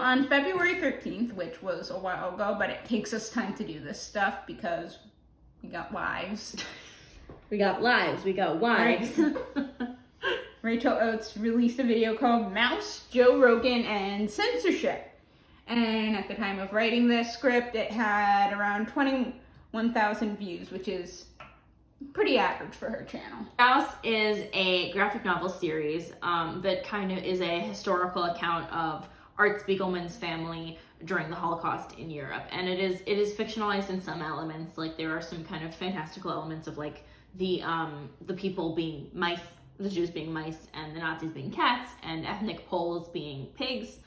on February 13th, which was a while ago, but it takes us time to do this stuff because we got lives. We got lives, we got wives. Rachel Oates released a video called Mouse, Joe Rogan, and Censorship. And at the time of writing this script, it had around 21,000 views, which is pretty average for her channel. Mouse is a graphic novel series that kind of is a historical account of Art Spiegelman's family during the Holocaust in Europe. And it is fictionalized in some elements. Like, there are some kind of fantastical elements of like the people being mice, the Jews being mice, and the Nazis being cats, and ethnic Poles being pigs.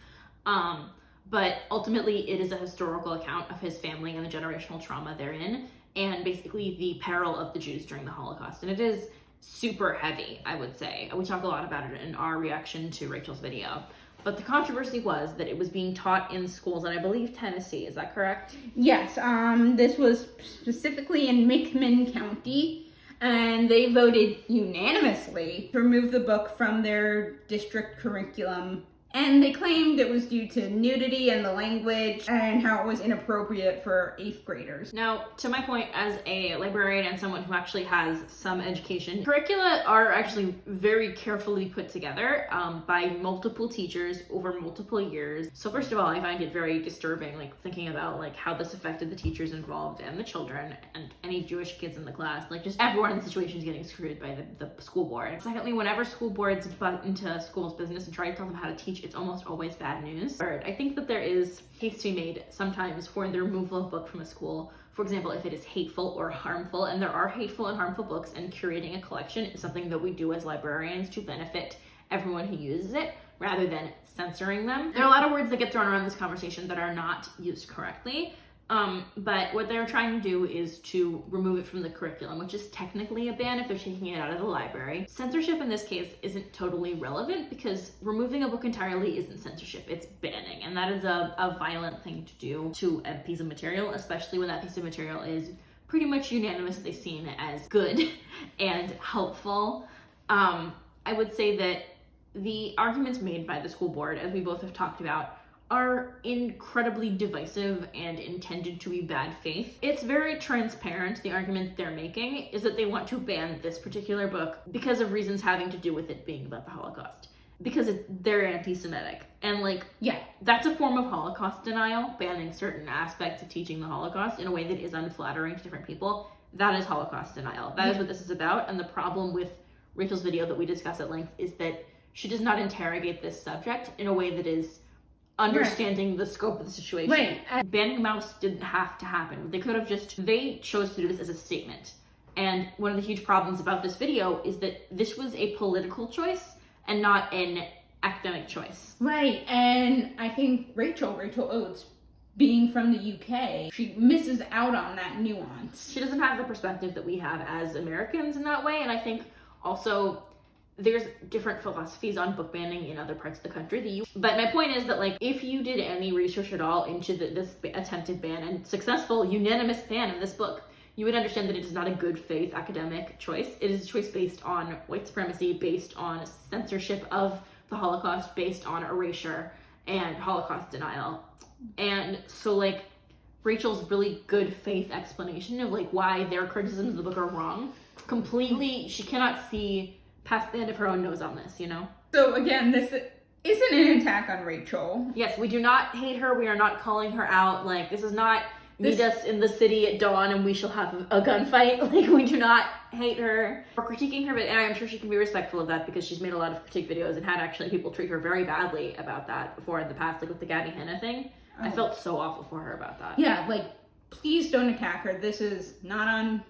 But ultimately it is a historical account of his family and the generational trauma therein, and basically the peril of the Jews during the Holocaust. And it is super heavy, I would say. We talk a lot about it in our reaction to Rachel's video. But the controversy was that it was being taught in schools in, I believe, Tennessee. Is that correct? Yes, this was specifically in McMinn County, and they voted unanimously to remove the book from their district curriculum. And they claimed it was due to nudity and the language and how it was inappropriate for 8th graders. Now, to my point, as a librarian and someone who actually has some education, curricula are actually very carefully put together by multiple teachers over multiple years. So first of all, I find it very disturbing, like thinking about like how this affected the teachers involved and the children and any Jewish kids in the class. Like, just everyone in the situation is getting screwed by the school board. Secondly, whenever school boards butt into schools' business and try to tell them how to teach, it's almost always bad news. Third, I think that there is case to be made sometimes for the removal of a book from a school. For example, if it is hateful or harmful, and there are hateful and harmful books, and curating a collection is something that we do as librarians to benefit everyone who uses it, rather than censoring them. There are a lot of words that get thrown around this conversation that are not used correctly. But what they're trying to do is to remove it from the curriculum, which is technically a ban if they're taking it out of the library. Censorship in this case isn't totally relevant because removing a book entirely isn't censorship, it's banning. And that is a violent thing to do to a piece of material, especially when that piece of material is pretty much unanimously seen as good and helpful. I would say that the arguments made by the school board, as we both have talked about, are incredibly divisive and intended to be bad faith. It's very transparent. The argument they're making is that they want to ban this particular book because of reasons having to do with it being about the Holocaust. Because they're anti-Semitic. And like, yeah, that's a form of Holocaust denial, banning certain aspects of teaching the Holocaust in a way that is unflattering to different people. That is Holocaust denial. That is what this is about. And the problem with Rachel's video that we discuss at length is that she does not interrogate this subject in a way that is understanding the scope of the situation. Right. Banning Mouse didn't have to happen. They chose to do this as a statement. And one of the huge problems about this video is that this was a political choice and not an academic choice. Right, and I think Rachel Oates, being from the UK, she misses out on that nuance. She doesn't have the perspective that we have as Americans in that way, and I think also there's different philosophies on book banning in other parts of the country. But my point is that, like, if you did any research at all into this attempted ban and successful unanimous ban of this book, you would understand that it is not a good faith academic choice. It is a choice based on white supremacy, based on censorship of the Holocaust, based on erasure and Holocaust denial. And so, like, Rachel's really good faith explanation of like why their criticisms of the book are wrong, completely, she cannot see past the end of her own nose on this, you know? So again, this isn't an attack on Rachel. Yes, we do not hate her. We are not calling her out. Like, this is not meet us in the city at dawn and we shall have a gunfight. Like, we do not hate her. We're critiquing her, but and I'm sure she can be respectful of that because she's made a lot of critique videos and had actually people treat her very badly about that before in the past, like with the Gabby Hanna thing. Oh. I felt so awful for her about that. Yeah, like, please don't attack her. This is not on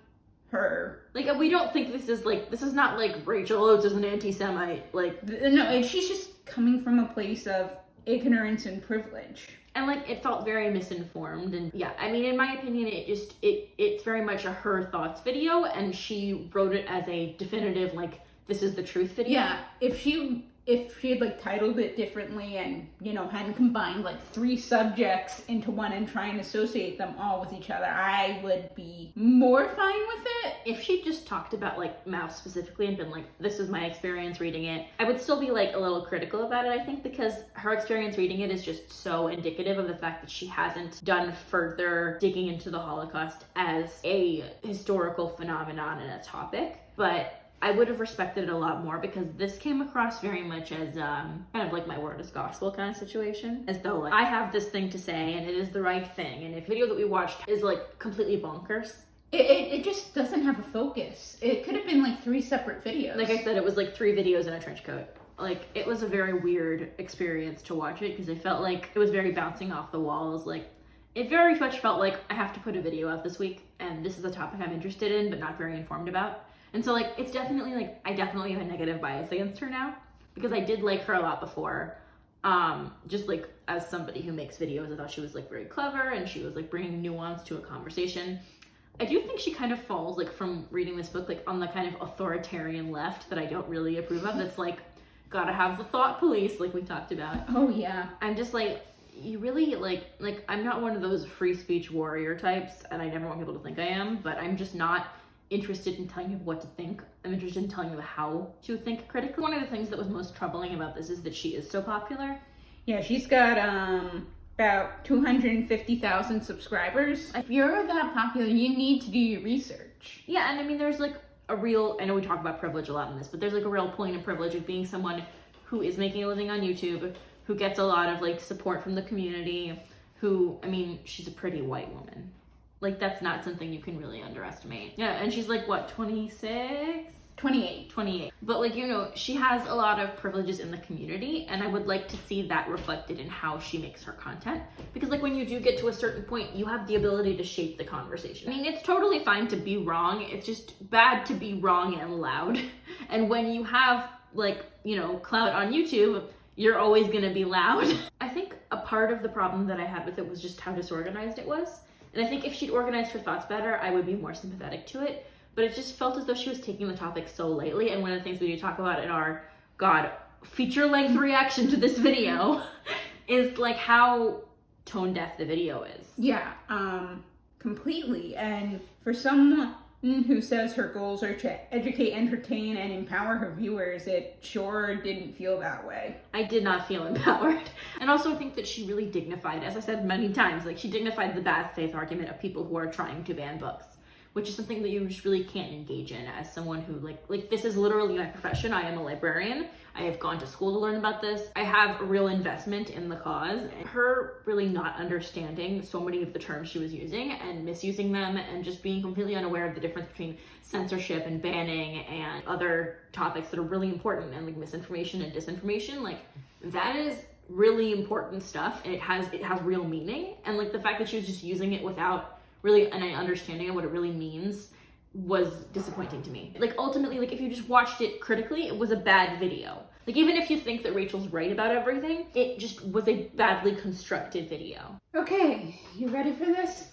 her. Like, we don't think this is not like Rachel Oates is an anti-Semite. Like, no, she's just coming from a place of ignorance and privilege. And like, it felt very misinformed. And yeah, I mean, in my opinion, it's very much a her thoughts video, and she wrote it as a definitive, like, this is the truth video. Yeah, if she if she had like titled it differently and, you know, hadn't combined like 3 subjects into one and try and associate them all with each other, I would be more fine with it. If she just talked about like Mouse specifically and been like, this is my experience reading it, I would still be like a little critical about it, I think, because her experience reading it is just so indicative of the fact that she hasn't done further digging into the Holocaust as a historical phenomenon and a topic. But I would have respected it a lot more, because this came across very much as kind of like my word is gospel kind of situation. As though like, I have this thing to say and it is the right thing, and if the video that we watched is like completely bonkers. It just doesn't have a focus. It could have been like 3 separate videos. Like I said, it was like 3 videos in a trench coat. Like, it was a very weird experience to watch it, because it felt like it was very bouncing off the walls. Like, it very much felt like I have to put a video out this week, and this is a topic I'm interested in but not very informed about. And so, like, it's definitely, like, I definitely have a negative bias against her now, because I did like her a lot before. Just, like, as somebody who makes videos, I thought she was, like, very clever, and she was, like, bringing nuance to a conversation. I do think she kind of falls, like, from reading this book, like, on the kind of authoritarian left that I don't really approve of. That's, like, gotta have the thought police, like we talked about. Oh, yeah. I'm just, like, you really, like, I'm not one of those free speech warrior types, and I never want people to think I am, but I'm just not interested in telling you what to think. I'm interested in telling you how to think critically. One of the things that was most troubling about this is that she is so popular. Yeah, she's got about 250,000 subscribers. If you're that popular, you need to do your research. Yeah, and I mean, there's like a real, I know we talk about privilege a lot in this, but there's like a real point of privilege of being someone who is making a living on YouTube, who gets a lot of like support from the community, who, I mean, she's a pretty white woman. Like, that's not something you can really underestimate. Yeah, and she's like, what, 26? 28. But like, you know, she has a lot of privileges in the community, and I would like to see that reflected in how she makes her content. Because like, when you do get to a certain point, you have the ability to shape the conversation. I mean, it's totally fine to be wrong. It's just bad to be wrong and loud. And when you have like, you know, clout on YouTube, you're always gonna be loud. I think a part of the problem that I had with it was just how disorganized it was. And I think if she'd organized her thoughts better, I would be more sympathetic to it. But it just felt as though she was taking the topic so lightly. And one of the things we do talk about in our, feature-length reaction to this video is like how tone-deaf the video is. Yeah, completely. And for someone who says her goals are to educate, entertain, and empower her viewers, it sure didn't feel that way. I did not feel empowered. And also I think that she really dignified, as I said many times, like she dignified the bad faith argument of people who are trying to ban books, which is something that you just really can't engage in as someone who like this is literally my profession. I am a librarian. I have gone to school to learn about this. I have a real investment in the cause. Her really not understanding so many of the terms she was using and misusing them, and just being completely unaware of the difference between censorship and banning and other topics that are really important, and like misinformation and disinformation, like that is really important stuff, and it has real meaning. And like the fact that she was just using it without really an understanding of what it really means was disappointing to me. Like ultimately, like if you just watched it critically, it was a bad video. Like even if you think that Rachel's right about everything, it just was a badly constructed video. Okay, you ready for this?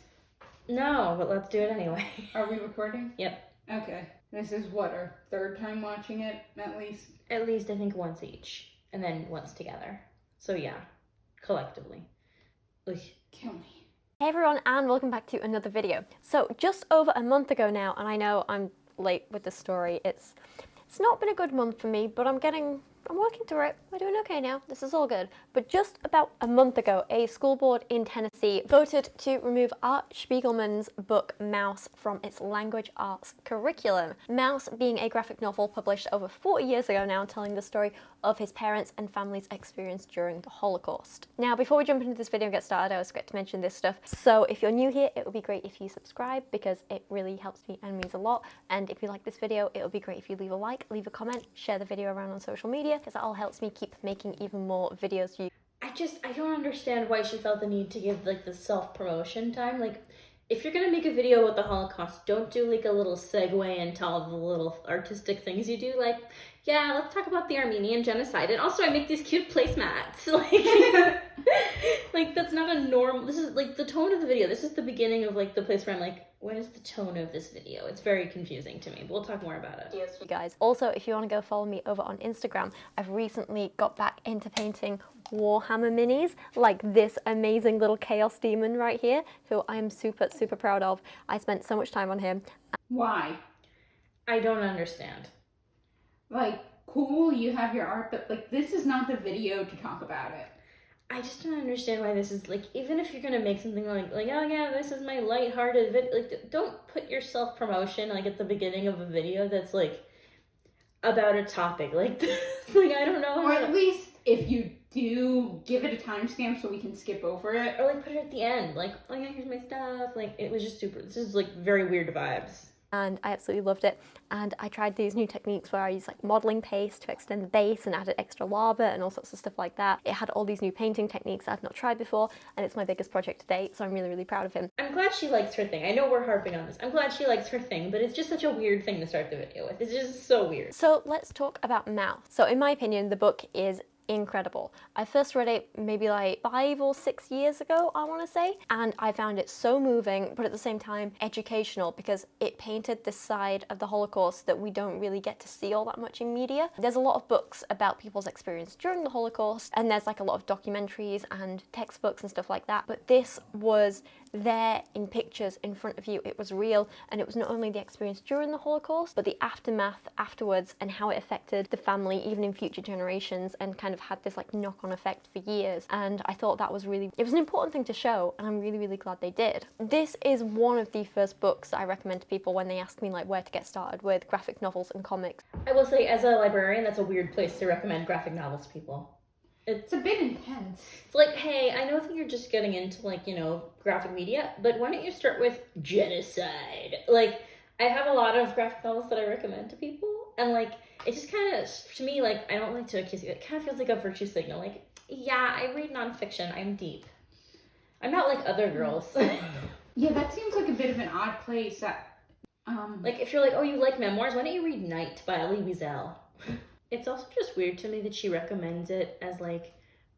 No, but let's do it anyway. Are we recording? Yep. Okay. This is what, our 3rd time watching it, at least? At least I think once each, and then once together. So yeah, collectively. Ugh. Kill me. Hey everyone, and welcome back to another video. So just over a month ago now, and I know I'm late with the story, it's not been a good month for me, but I'm working through it. We're doing okay now. This is all good. But just about a month ago, a school board in Tennessee voted to remove Art Spiegelman's book Mouse from its language arts curriculum. Mouse being a graphic novel published over 40 years ago now, telling the story of his parents' and family's experience during the Holocaust. Now, before we jump into this video and get started, I always forget to mention this stuff. So if you're new here, it would be great if you subscribe, because it really helps me and means a lot. And if you like this video, it would be great if you leave a like, leave a comment, share the video around on social media, because that all helps me keep making even more videos for you. I don't understand why she felt the need to give like the self-promotion time. Like, if you're gonna make a video about the Holocaust, don't do like a little segue into all the little artistic things you do. Like, yeah, let's talk about the Armenian genocide, and also I make these cute placemats. Like, like that's not a normal, this is like the tone of the video. This is the beginning of like the place where I'm like, what is the tone of this video? It's very confusing to me, but we'll talk more about it. Yes, you guys. Also, if you want to go follow me over on Instagram, I've recently got back into painting Warhammer minis, like this amazing little chaos demon right here, who I am super, super proud of. I spent so much time on him. Why? I don't understand. Like, cool, you have your art, but like, this is not the video to talk about it. I just don't understand why this is like, even if you're gonna make something like oh yeah, this is my lighthearted video, like don't put your self-promotion like at the beginning of a video that's like about a topic like this. Like, I don't know. Or at least if you do, give it a timestamp so we can skip over it. Or like put it at the end, like, oh yeah, here's my stuff. Like, it was just super, this is like very weird vibes. And I absolutely loved it. And I tried these new techniques where I used like modeling paste to extend the base and added extra lava and all sorts of stuff like that. It had all these new painting techniques I've not tried before, and it's my biggest project to date, so I'm really, really proud of him. I'm glad she likes her thing. I know we're harping on this. I'm glad she likes her thing, but it's just such a weird thing to start the video with. It's just so weird. So let's talk about mouth. So in my opinion, the book is incredible. I first read it maybe like 5 or 6 years ago, I want to say, and I found it so moving, but at the same time educational, because it painted this side of the Holocaust that we don't really get to see all that much in media. There's a lot of books about people's experience during the Holocaust, and there's like a lot of documentaries and textbooks and stuff like that, but this was there in pictures in front of you. It was real, and it was not only the experience during the Holocaust, but the aftermath afterwards and how it affected the family even in future generations, and kind of had this like knock-on effect for years. And I thought that was really, it was an important thing to show, and I'm really, really glad they did. This is one of the first books that I recommend to people when they ask me like where to get started with graphic novels and comics. I will say, as a librarian, that's a weird place to recommend graphic novels to people. It's a bit intense. It's like, hey, I know that you're just getting into like, you know, graphic media, but why don't you start with genocide? Like, I have a lot of graphic novels that I recommend to people, and like, it just kind of, to me, like, I don't like to accuse you, it kind of feels like a virtue signal. Like, yeah, I read nonfiction, I'm deep. I'm not like other girls. Yeah, that seems like a bit of an odd place. Like, if you're like, oh, you like memoirs, why don't you read Night by Elie Wiesel? It's also just weird to me that she recommends it as like,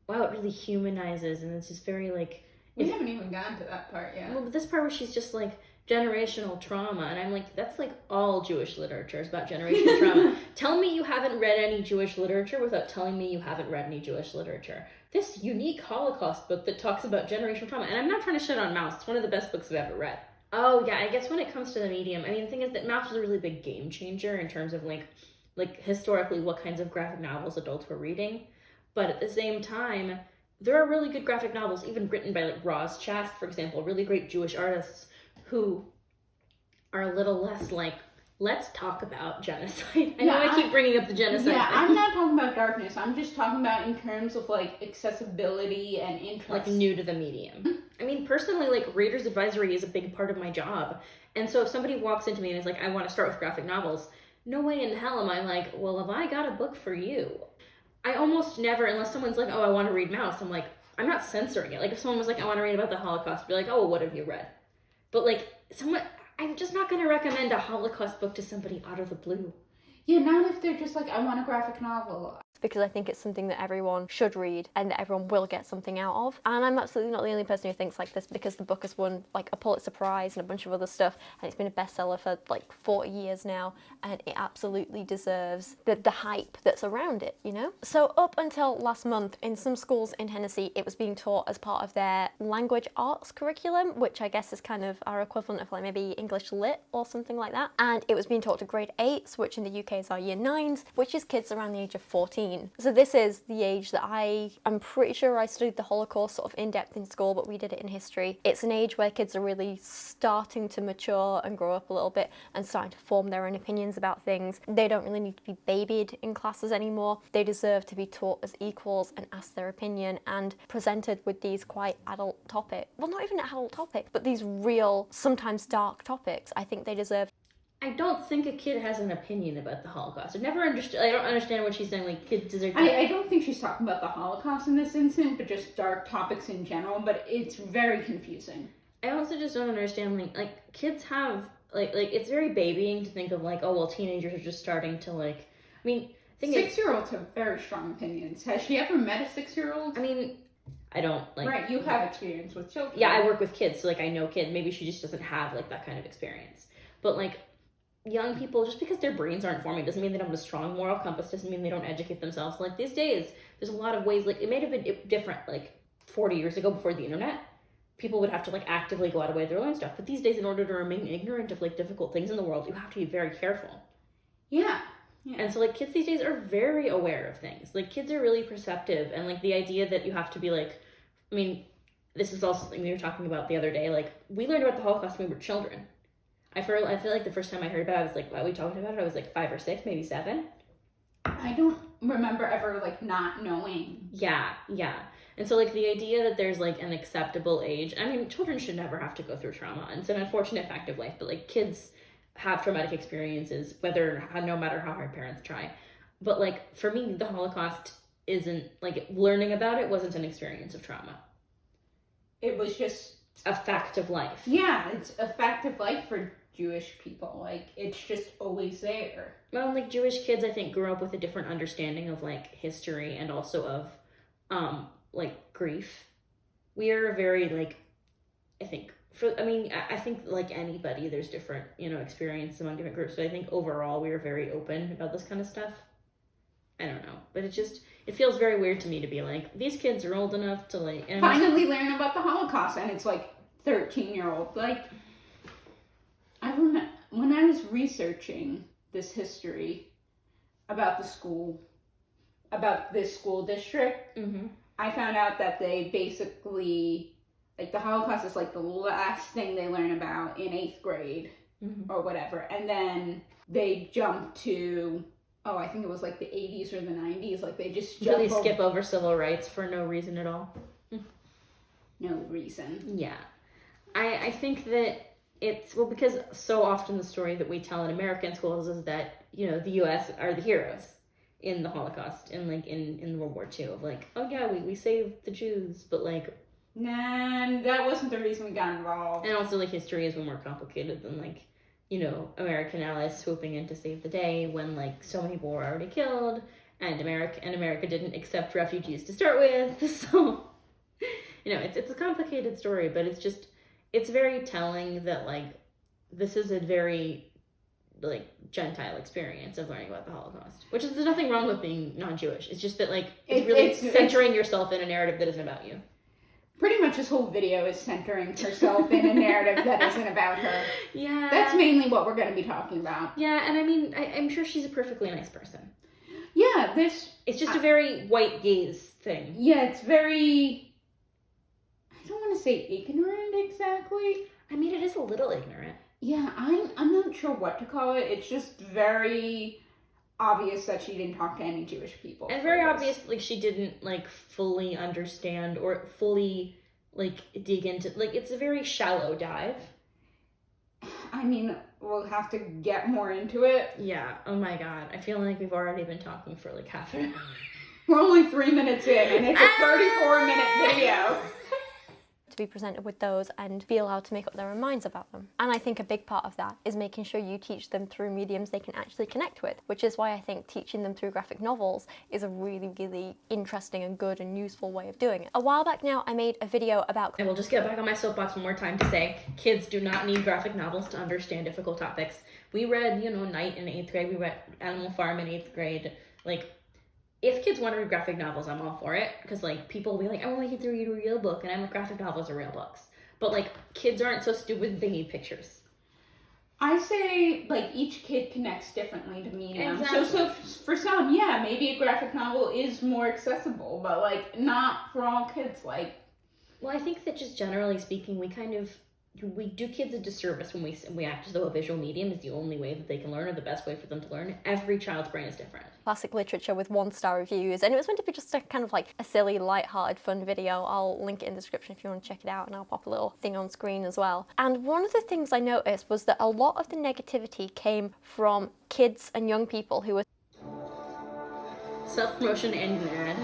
wow, it really humanizes, and it's just very like... We haven't even gotten to that part yet. Well, but this part where she's just like, generational trauma, and I'm like, that's like all Jewish literature is about generational trauma. Tell me you haven't read any Jewish literature without telling me you haven't read any Jewish literature. This unique Holocaust book that talks about generational trauma, and I'm not trying to shit on Mouse, it's one of the best books I've ever read. Oh yeah, I guess when it comes to the medium, I mean, the thing is that Mouse was a really big game changer in terms of like historically what kinds of graphic novels adults were reading, but at the same time, there are really good graphic novels, even written by like Roz Chast, for example, really great Jewish artists who are a little less like, let's talk about genocide. I know I keep bringing up the genocide Yeah, thing. I'm not talking about darkness. I'm just talking about in terms of like accessibility and interest. Like new to the medium. I mean, personally, like Reader's Advisory is a big part of my job. And so if somebody walks into me and is like, I want to start with graphic novels, no way in hell am I like, well, have I got a book for you? I almost never, unless someone's like, oh, I want to read Mouse, I'm like, I'm not censoring it. Like if someone was like, I want to read about the Holocaust, I'd be like, oh, well, what have you read? But like I'm just not going to recommend a Holocaust book to somebody out of the blue. Yeah, not if they're just like, I want a graphic novel. Because I think it's something that everyone should read and that everyone will get something out of. And I'm absolutely not the only person who thinks like this, because the book has won like a Pulitzer Prize and a bunch of other stuff, and it's been a bestseller for like 40 years now, and it absolutely deserves the hype that's around it, you know? So up until last month, in some schools in Tennessee, it was being taught as part of their language arts curriculum, which I guess is kind of our equivalent of like maybe English Lit or something like that. And it was being taught to grade 8s, which in the UK is our year 9s, which is kids around the age of 14. So this is the age that I'm pretty sure I studied the Holocaust sort of in depth in school, but we did it in history. It's an age where kids are really starting to mature and grow up a little bit and starting to form their own opinions about things. They don't really need to be babied in classes anymore. They deserve to be taught as equals and asked their opinion and presented with these quite adult topics. Well, not even adult topics, but these real, sometimes dark topics. I think they deserve. I don't think a kid has an opinion about the Holocaust. I don't understand what she's saying, like, kids deserve to... I don't think she's talking about the Holocaust in this instance, but just dark topics in general, but it's very confusing. I also just don't understand, like kids have, like, it's very babying to think of, like, oh, well, teenagers are just starting to, like... I mean, 6-year-olds have very strong opinions. Has she ever met a 6-year-old? I mean, I don't like. Right, you have experience with children. Yeah, I work with kids, so like I know kids. Maybe she just doesn't have like that kind of experience. But like young people, just because their brains aren't forming doesn't mean they don't have a strong moral compass. Doesn't mean they don't educate themselves. Like these days, there's a lot of ways. Like it may have been different like 40 years ago before the internet. People would have to like actively go out of way to learn stuff. But these days, in order to remain ignorant of like difficult things in the world, you have to be very careful. Yeah. And so like kids these days are very aware of things. Like kids are really perceptive, and like the idea that you have to be like, I mean, this is also something we were talking about the other day. Like we learned about the Holocaust when we were children. I feel like the first time I heard about it, I was like, wow, we talked about it. I was like 5 or 6, maybe 7. I don't remember ever like not knowing. Yeah. And so like the idea that there's like an acceptable age. I mean, children should never have to go through trauma. And it's an unfortunate fact of life. But like kids have traumatic experiences, no matter how hard parents try. But like for me, the Holocaust isn't like learning about it wasn't an experience of trauma. It was just a fact of life. Yeah, it's a fact of life for Jewish people. Like it's just always there. Well, like Jewish kids, I think, grew up with a different understanding of like history and also of like grief. We are very like, I think like anybody, there's different, experience among different groups. But I think overall we are very open about this kind of stuff. I don't know, but it feels very weird to me to be like, these kids are old enough to like finally learn about the Holocaust, and it's like 13-year-old. Like I remember when I was researching this history about this school district, I found out that they basically, like, the Holocaust is like the last thing they learn about in 8th grade or whatever, and then they jump to, I think it was like the 80s or the 90s, like they just skip over civil rights for no reason at all. No reason. Yeah. I think that because so often the story that we tell in American schools is that, the U.S. are the heroes in the Holocaust and like in World War II of like, oh yeah, we saved the Jews, but like, nah, that wasn't the reason we got involved. And also like history is way more complicated than like, American allies swooping in to save the day when like so many people were already killed and America didn't accept refugees to start with. So, it's a complicated story, but it's very telling that like this is a very like Gentile experience of learning about the Holocaust, which is, there's nothing wrong with being non-Jewish. It's just that like it's centering yourself in a narrative that isn't about you. Pretty much this whole video is centering herself in a narrative that isn't about her. Yeah. That's mainly what we're going to be talking about. Yeah, and I mean, I'm sure she's a perfectly nice person. Yeah, it's just a very white gaze thing. Yeah, it's very, I don't want to say ignorant exactly. I mean, it is a little ignorant. Yeah, I'm not sure what to call it. It's just very obvious that she didn't talk to any Jewish people. And very obvious, like, she didn't, like, fully understand or fully, like, dig into, like, it's a very shallow dive. I mean, we'll have to get more into it. Yeah, oh my god. I feel like we've already been talking for, like, half an hour. We're only 3 minutes in, and it's a 34-minute video. To be presented with those and be allowed to make up their own minds about them. And I think a big part of that is making sure you teach them through mediums they can actually connect with, which is why I think teaching them through graphic novels is a really, really interesting and good and useful way of doing it. A while back now, I made a video about... I will just get back on my soapbox one more time to say, kids do not need graphic novels to understand difficult topics. We read, Night in 8th grade, we read Animal Farm in 8th grade, like... If kids want to read graphic novels, I'm all for it. Because, like, people will be like, I want to read a real book. And I'm like, graphic novels are real books. But, like, kids aren't so stupid that they need pictures. I say, like, each kid connects differently to mediums. Exactly. So for some, yeah, maybe a graphic novel is more accessible. But, like, not for all kids. Like, well, I think that just generally speaking, we do kids a disservice when we act as though a visual medium is the only way that they can learn or the best way for them to learn. Every child's brain is different. Classic literature with 1-star reviews, and it was meant to be just a kind of like a silly, light-hearted, fun video. I'll link it in the description if you want to check it out, and I'll pop a little thing on screen as well. And one of the things I noticed was that a lot of the negativity came from kids and young people who were self-promotion and an ad.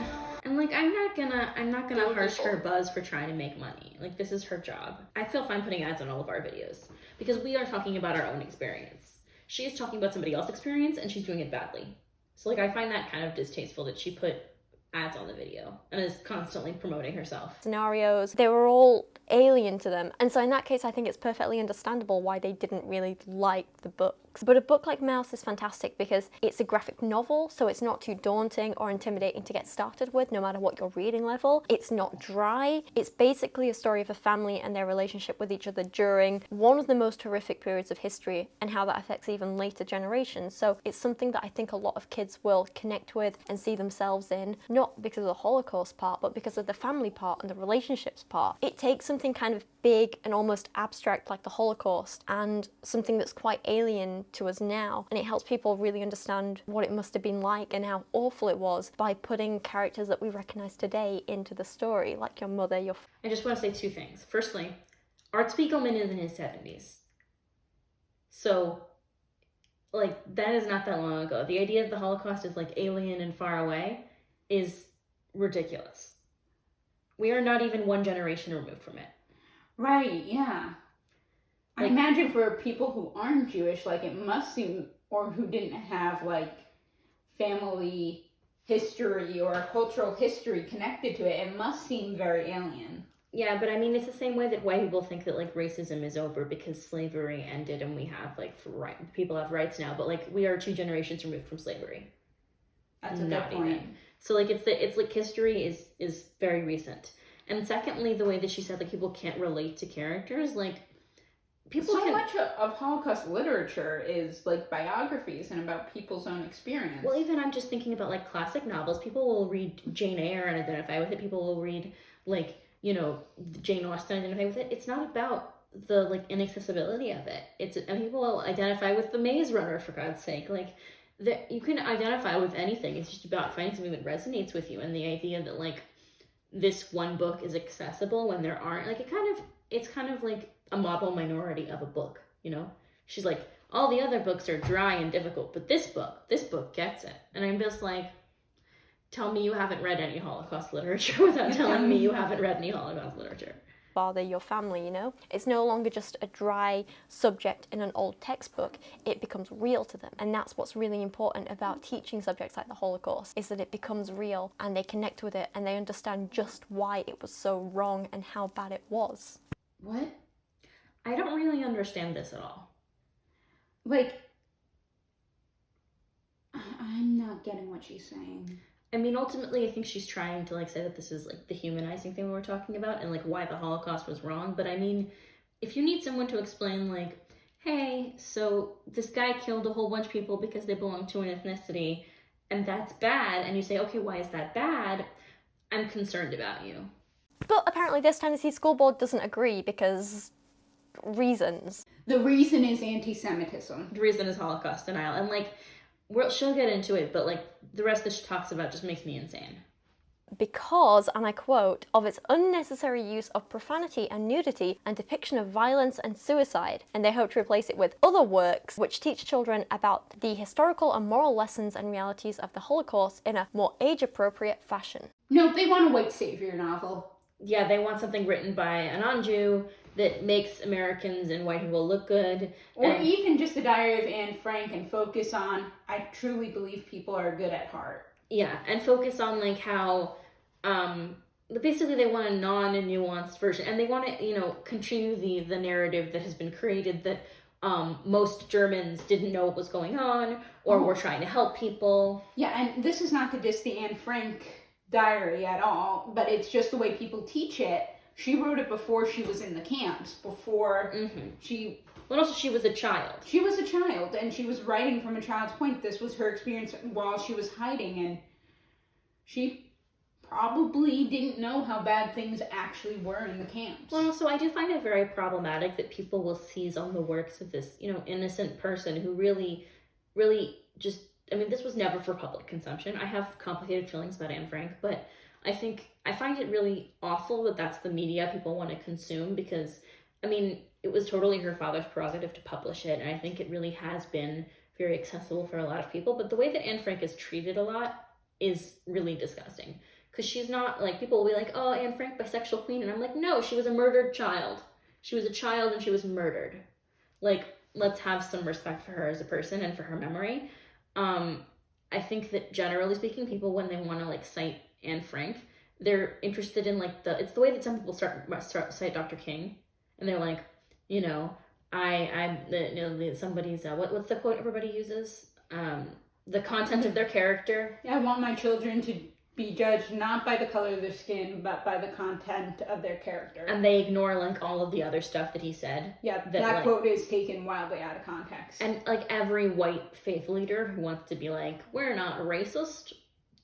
And like, I'm not gonna harsh her buzz for trying to make money. Like, this is her job. I feel fine putting ads on all of our videos because we are talking about our own experience. She is talking about somebody else's experience and she's doing it badly. So like, I find that kind of distasteful that she put ads on the video and is constantly promoting herself. Scenarios, they were all alien to them. And so in that case, I think it's perfectly understandable why they didn't really like the books. But a book like Mouse is fantastic because it's a graphic novel, so it's not too daunting or intimidating to get started with, no matter what your reading level. It's not dry. It's basically a story of a family and their relationship with each other during one of the most horrific periods of history and how that affects even later generations. So it's something that I think a lot of kids will connect with and see themselves in, not because of the Holocaust part, but because of the family part and the relationships part. It takes something kind of big and almost abstract like the Holocaust and something that's quite alien to us now, and it helps people really understand what it must have been like and how awful it was by putting characters that we recognize today into the story, like your mother, your... I just want to say two things. Firstly, Art Spiegelman is in his 70s. So, like, that is not that long ago. The idea that the Holocaust is, like, alien and far away is ridiculous. We are not even one generation removed from it. Right, yeah. I imagine for people who aren't Jewish, like, it must seem, or who didn't have, like, family history or cultural history connected to it, it must seem very alien. Yeah, but I mean, it's the same way that white people think that, like, racism is over because slavery ended and we have, like, people have rights now, but, like, we are 2 generations removed from slavery. That's a good point. Even. So, like, it's like history is very recent. And secondly, the way that she said, like, people can't relate to characters, like, much of Holocaust literature is, like, biographies and about people's own experience. Well, even I'm just thinking about, like, classic novels. People will read Jane Eyre and identify with it. People will read, like, you know, Jane Austen and identify with it. It's not about the, like, inaccessibility of it. And people will identify with The Maze Runner, for God's sake. Like, you can identify with anything. It's just about finding something that resonates with you, and the idea that, like, this one book is accessible when there aren't, like, it's kind of like a model minority of a book, you know? She's like, all the other books are dry and difficult, but this book gets it. And I'm just like, tell me you haven't read any Holocaust literature without telling me you haven't read any Holocaust literature. Bother your family, you know? It's no longer just a dry subject in an old textbook, it becomes real to them. And that's what's really important about teaching subjects like the Holocaust, is that it becomes real and they connect with it and they understand just why it was so wrong and how bad it was. What? I don't really understand this at all. Like, I'm not getting what she's saying. I mean, ultimately, I think she's trying to, like, say that this is, like, the humanizing thing we're talking about and, like, why the Holocaust was wrong. But, I mean, if you need someone to explain, like, hey, so this guy killed a whole bunch of people because they belong to an ethnicity, and that's bad, and you say, okay, why is that bad? I'm concerned about you. But apparently this Tennessee school board doesn't agree because... reasons. The reason is anti-Semitism. The reason is Holocaust denial. And, like, she'll get into it, but, like, the rest that she talks about just makes me insane. Because, and I quote, of its unnecessary use of profanity and nudity and depiction of violence and suicide, and they hope to replace it with other works which teach children about the historical and moral lessons and realities of the Holocaust in a more age-appropriate fashion. No, they want a white savior novel. Yeah, they want something written by a non-Jew that makes Americans and white people look good. Or even just the Diary of Anne Frank and focus on, I truly believe people are good at heart. Yeah, and focus on, like, how, basically they want a non-nuanced version. And they want to, you know, continue the narrative that has been created that most Germans didn't know what was going on or were trying to help people. Yeah, and this is not to diss the Anne Frank diary at all, but it's just the way people teach it. She wrote it before she was in the camps, before she... Well, also, she was a child. She was a child, and she was writing from a child's point. This was her experience while she was hiding, and she probably didn't know how bad things actually were in the camps. Well, also, I do find it very problematic that people will seize on the works of this, you know, innocent person who really, really just... I mean, this was never for public consumption. I have complicated feelings about Anne Frank, but I find it really awful that that's the media people want to consume because, I mean, it was totally her father's prerogative to publish it, and I think it really has been very accessible for a lot of people, but the way that Anne Frank is treated a lot is really disgusting, because she's not, like, people will be like, oh, Anne Frank, bisexual queen, and I'm like, no, she was a murdered child. She was a child and she was murdered. Like, let's have some respect for her as a person and for her memory. I think that generally speaking, people, when they want to, like, cite and Frank, they're interested in, like, it's the way that some people start cite Dr. King, and they're like, you know, somebody's, what's the quote everybody uses? The content of their character. I want my children to be judged not by the color of their skin, but by the content of their character. And they ignore, like, all of the other stuff that he said. Yeah, that like, like, quote is taken wildly out of context. And, like, every white faith leader who wants to be like, we're not racist,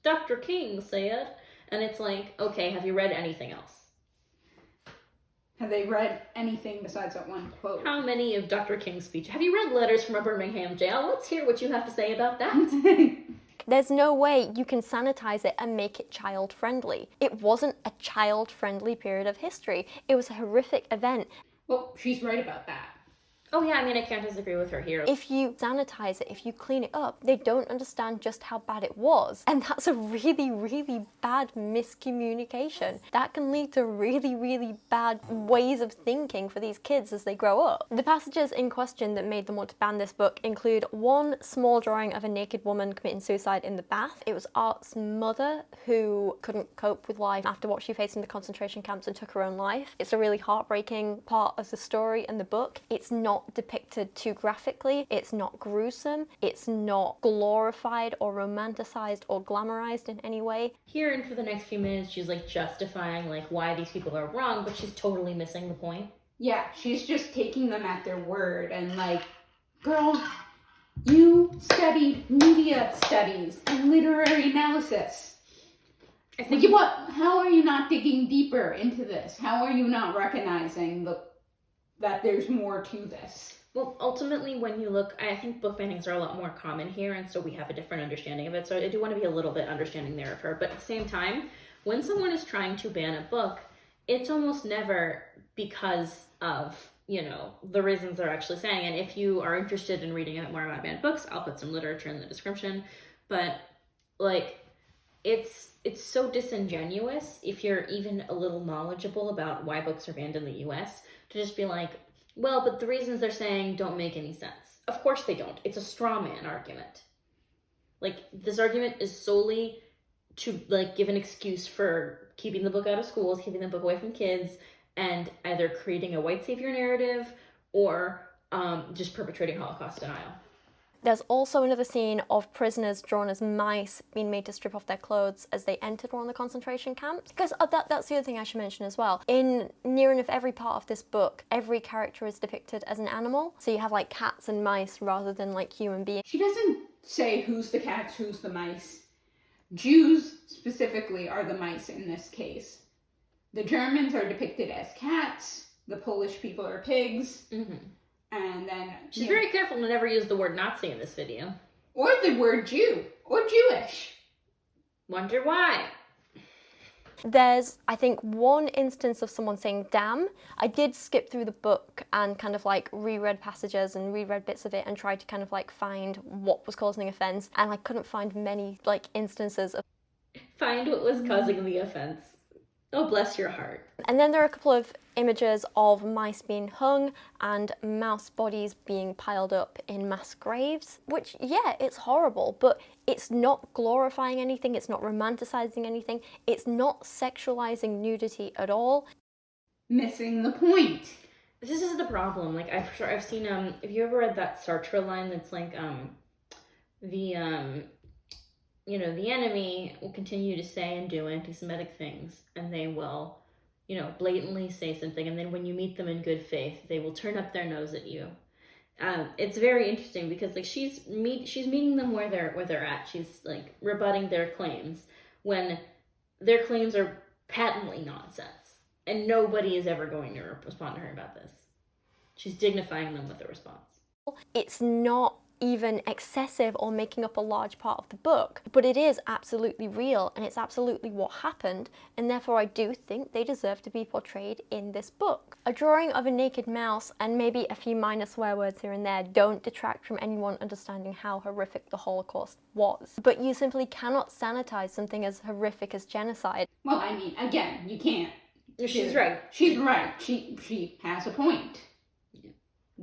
Dr. King said. And it's like, okay, have you read anything else? Have they read anything besides that one quote? How many of Dr. King's speeches? Have you read Letters from a Birmingham Jail? Let's hear what you have to say about that. There's no way you can sanitize it and make it child-friendly. It wasn't a child-friendly period of history. It was a horrific event. Well, she's right about that. Oh yeah, I mean, I can't disagree with her here. If you sanitize it, if you clean it up, they don't understand just how bad it was. And that's a really, really bad miscommunication. That can lead to really, really bad ways of thinking for these kids as they grow up. The passages in question that made them want to ban this book include one small drawing of a naked woman committing suicide in the bath. It was Art's mother who couldn't cope with life after what she faced in the concentration camps and took her own life. It's a really heartbreaking part of the story and the book. It's not depicted too graphically, it's not gruesome, it's not glorified or romanticized or glamorized in any way. Here and for the next few minutes, she's like justifying like why these people are wrong, but she's totally missing the point. Yeah, she's just taking them at their word and like, girl, you studied media studies and literary analysis. I think How are you not digging deeper into this? How are you not recognizing that there's more to this? Well, ultimately, when you look, I think book bannings are a lot more common here, and so we have a different understanding of it. So I do want to be a little bit understanding there of her. But at the same time, when someone is trying to ban a book, it's almost never because of, you know, the reasons they're actually saying. And if you are interested in reading more about banned books, I'll put some literature in the description. But, like, it's so disingenuous if you're even a little knowledgeable about why books are banned in the US to just be like, well, but the reasons they're saying don't make any sense. Of course they don't. It's a straw man argument. Like, this argument is solely to, like, give an excuse for keeping the book out of schools, keeping the book away from kids, and either creating a white savior narrative or just perpetrating Holocaust denial. There's also another scene of prisoners drawn as mice being made to strip off their clothes as they entered one of the concentration camps. Because that's the other thing I should mention as well. In near enough every part of this book, every character is depicted as an animal. So you have like cats and mice rather than like human beings. She doesn't say who's the cats, who's the mice. Jews specifically are the mice in this case. The Germans are depicted as cats. The Polish people are pigs. Mm-hmm. And then she's very careful to never use the word Nazi in this video. Or the word Jew. Or Jewish. Wonder why. There's, I think, one instance of someone saying damn. I did skip through the book and kind of like reread passages and reread bits of it and tried to kind of like find what was causing offense. And I couldn't find many like instances of... Find what was causing the offense. Oh, bless your heart. And then there are a couple of images of mice being hung and mouse bodies being piled up in mass graves, which, yeah, it's horrible, but it's not glorifying anything, it's not romanticizing anything, it's not sexualizing nudity at all. Missing the point. This is the problem. Like, I've seen, have you ever read that Sartre line that's like, you know, the enemy will continue to say and do anti-Semitic things, and they will, you know, blatantly say something, and then when you meet them in good faith, they will turn up their nose at you. It's very interesting because, like, she's meeting them where they're at. She's like rebutting their claims when their claims are patently nonsense, and nobody is ever going to respond to her about this. She's dignifying them with a response. It's not even excessive or making up a large part of the book, but it is absolutely real and it's absolutely what happened, and therefore I do think they deserve to be portrayed in this book. A drawing of a naked mouse and maybe a few minor swear words here and there don't detract from anyone understanding how horrific the Holocaust was, but you simply cannot sanitize something as horrific as genocide. Well, I mean, again, you can't. She's right. She's right. She has a point.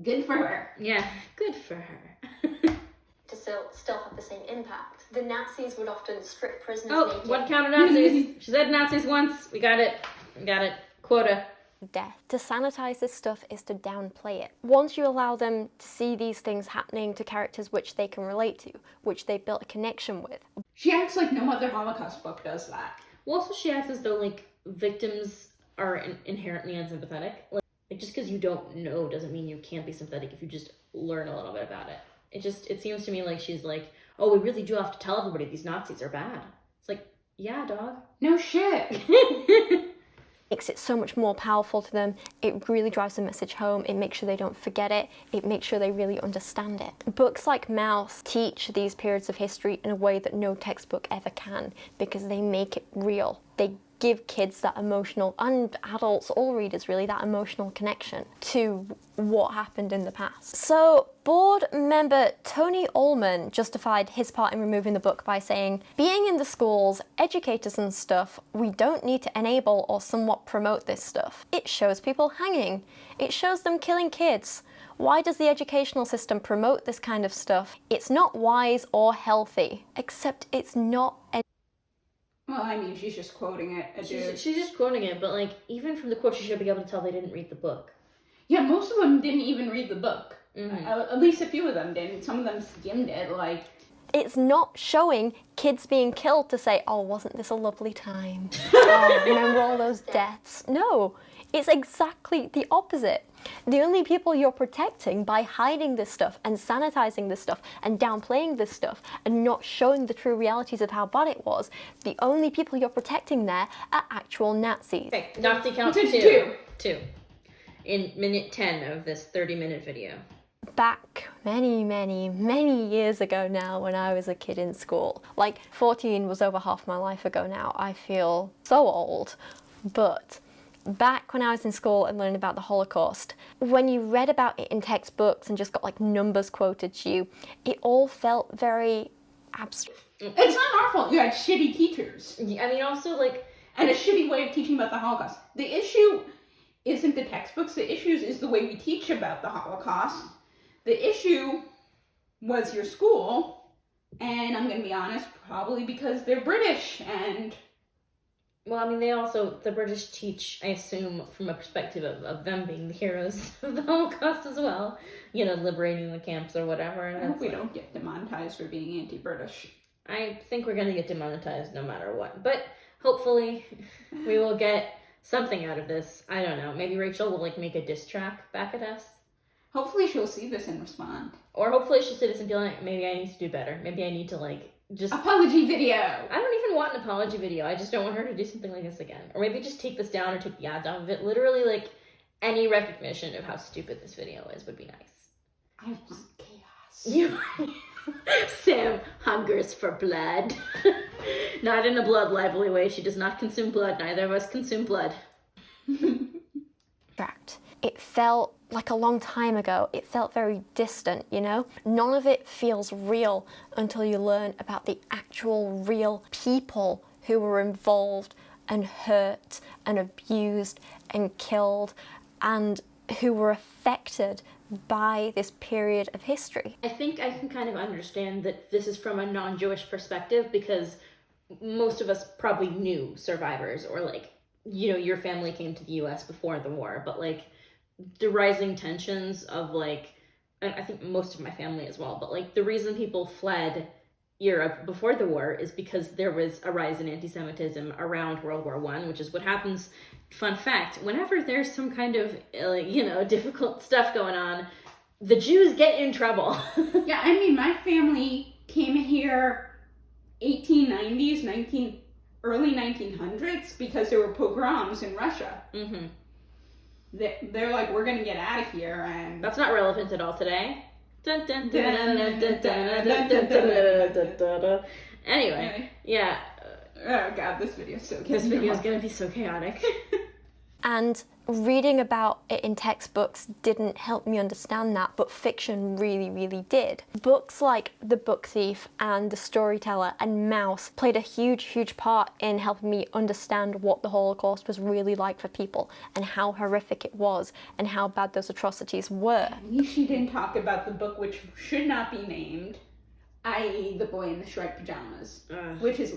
Good for her. Yeah, good for her. To still have the same impact. The Nazis would often strip prisoners Oh, one count of Nazis. She said Nazis once. We got it. Quota. Death. To sanitize this stuff is to downplay it. Once you allow them to see these things happening to characters which they can relate to, which they built a connection with. She acts like no other Holocaust book does that. Well, also she acts as though, like, victims are inherently unsympathetic. Like, just because you don't know doesn't mean you can't be sympathetic if you just learn a little bit about it. It seems to me like she's like, oh, we really do have to tell everybody these Nazis are bad. It's like, yeah, dog. No shit. Makes it so much more powerful to them. It really drives the message home. It makes sure they don't forget it. It makes sure they really understand it. Books like Mouse teach these periods of history in a way that no textbook ever can, because they make it real. They give kids that emotional, and adults, all readers really, that emotional connection to what happened in the past. So board member Tony Ullman justified his part in removing the book by saying, being in the schools, educators and stuff, we don't need to enable or somewhat promote this stuff. It shows people hanging. It shows them killing kids. Why does the educational system promote this kind of stuff? It's not wise or healthy, except it's not. Well, I mean, she's just quoting it. She's just quoting it, but, like, even from the quote, you should be able to tell they didn't read the book. Yeah, most of them didn't even read the book. Mm-hmm. At least a few of them didn't. Some of them skimmed it, like... It's not showing kids being killed to say, oh, wasn't this a lovely time? Oh, remember all those deaths? No, it's exactly the opposite. The only people you're protecting by hiding this stuff and sanitizing this stuff and downplaying this stuff and not showing the true realities of how bad it was, the only people you're protecting there are actual Nazis. Okay, Nazi count two. In minute 10 of this 30-minute video. Back many years ago now, when I was a kid in school, like 14 was over half my life ago now. I feel so old, but back when I was in school and learned about the Holocaust, when you read about it in textbooks and just got like numbers quoted to you, it all felt very abstract. It's not our fault. You had shitty teachers. I mean, also, like... And a shitty way of teaching about the Holocaust. The issue isn't the textbooks. The issue is the way we teach about the Holocaust. The issue was your school. And I'm going to be honest, probably because they're British and... Well, I mean, the British teach, I assume, from a perspective of them being the heroes of the Holocaust as well. You know, liberating the camps or whatever. And I hope we don't get demonetized for being anti-British. I think we're going to get demonetized no matter what. But hopefully we will get something out of this. I don't know. Maybe Rachel will, like, make a diss track back at us. Hopefully she'll see this and respond. Or hopefully she'll see this and be like, maybe I need to do better. Maybe I need to, like, just... Apology video! I don't even want an apology video. I just don't want her to do something like this again. Or maybe just take this down or take the ads off of it. Literally, like, any recognition of how stupid this video is would be nice. I want chaos. Sam hungers for blood. Not in a blood lively way. She does not consume blood. Neither of us consume blood. It felt like a long time ago. It felt very distant, you know? None of it feels real until you learn about the actual real people who were involved and hurt and abused and killed and who were affected by this period of history. I think I can kind of understand that this is from a non-Jewish perspective because most of us probably knew survivors or, like, you know, your family came to the US before the war, but, like, the rising tensions of, like, and I think most of my family as well, but, like, the reason people fled Europe before the war is because there was a rise in anti-Semitism around World War I, which is what happens, fun fact, whenever there's some kind of, you know, difficult stuff going on, the Jews get in trouble. Yeah, I mean, my family came here 1890s, early 1900s because there were pogroms in Russia. Mm-hmm. They're like, we're gonna get out of here, and that's not relevant at all today. Anyway, yeah. Oh god, this video is so chaotic. This video is gonna be so chaotic. And reading about it in textbooks didn't help me understand that, but fiction really, really did. Books like The Book Thief and The Storyteller and Mouse played a huge, huge part in helping me understand what the Holocaust was really like for people and how horrific it was and how bad those atrocities were. At least she didn't talk about the book which should not be named, i.e. the boy in the striped pajamas, Ugh. which is,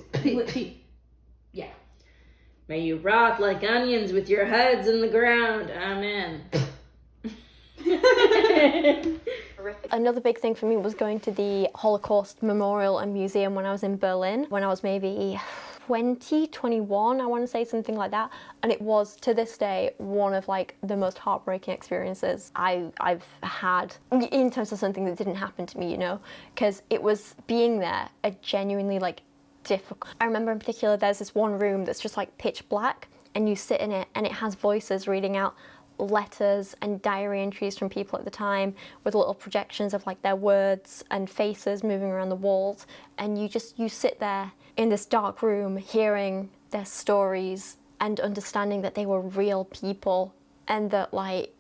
yeah. May you rot like onions with your heads in the ground. Amen. Another big thing for me was going to the Holocaust Memorial and Museum when I was in Berlin, when I was maybe 20, 21, I want to say, something like that. And it was, to this day, one of like the most heartbreaking experiences I've had in terms of something that didn't happen to me, you know, because it was being there a genuinely like difficult. I remember in particular there's this one room that's just like pitch black, and you sit in it and it has voices reading out letters and diary entries from people at the time with little projections of like their words and faces moving around the walls, and you sit there in this dark room hearing their stories and understanding that they were real people, and that like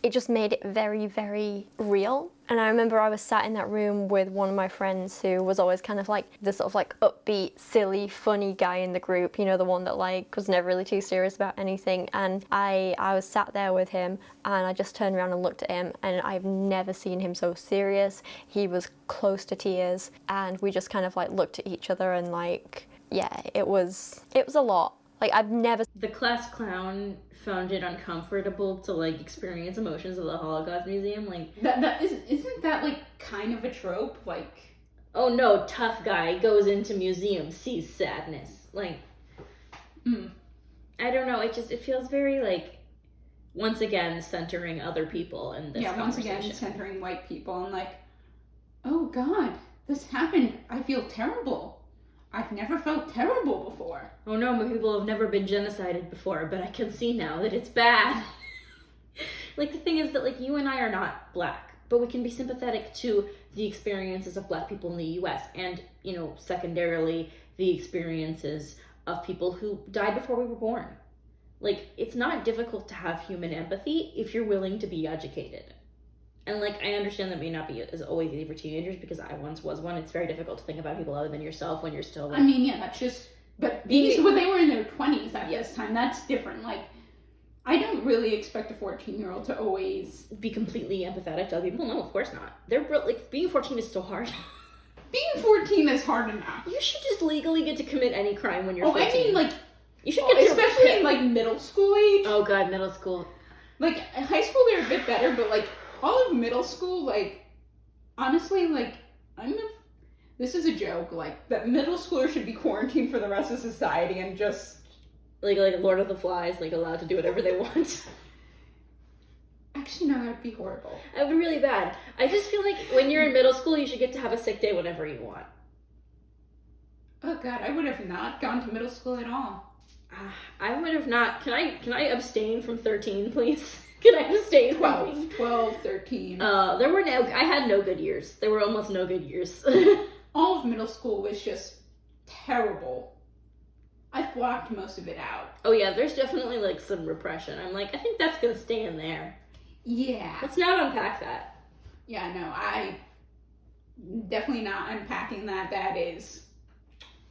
it just made it very, very real. And I remember I was sat in that room with one of my friends who was always kind of like the sort of like upbeat, silly, funny guy in the group, you know, the one that like was never really too serious about anything. And I was sat there with him, and I just turned around and looked at him, and I've never seen him so serious. He was close to tears, and we just kind of like looked at each other, and like, yeah, it was a lot. Like, I've never... The class clown found it uncomfortable to, like, experience emotions of the Holocaust Museum. Like, isn't that, like, kind of a trope? Like... Oh, no, tough guy goes into museum, sees sadness. Like, I don't know, it feels very, like, once again, centering other people in this conversation. Once again, centering white people, and like, oh, God, this happened. I feel terrible. I've never felt terrible before. Oh no, my people have never been genocided before, but I can see now that it's bad. Like, the thing is that, like, you and I are not black, but we can be sympathetic to the experiences of black people in the US, and, you know, secondarily, the experiences of people who died before we were born. Like, it's not difficult to have human empathy if you're willing to be educated. And, like, I understand that may not be as always easy for teenagers, because I once was one. It's very difficult to think about people other than yourself when you're still, like... I mean, yeah, that's just... But they were in their 20s at this time. That's different. Like, I don't really expect a 14-year-old to always... be completely empathetic to other people. No, of course not. Like, being 14 is so hard. Being 14 is hard enough. You should just legally get to commit any crime when you're 14. I mean, like... You should get especially in, like, middle school age. Oh, God, middle school. Like, in high school, they're a bit better, but, like... all of middle school, like, honestly, like, this is a joke, like, that middle schoolers should be quarantined for the rest of society and just... Like Lord of the Flies, like, allowed to do whatever they want. Actually, no, that would be horrible. That would be really bad. I just feel like when you're in middle school, you should get to have a sick day whenever you want. Oh, God, I would have not gone to middle school at all. I would have not... Can I abstain from 13, please? Can I abstain? 12, 13. I had no good years. There were almost no good years. All of middle school was just terrible. I blocked most of it out. Oh yeah, there's definitely like some repression. I'm like, I think that's gonna stay in there. Yeah. Let's not unpack that. Yeah, no, I definitely not unpacking that. That is...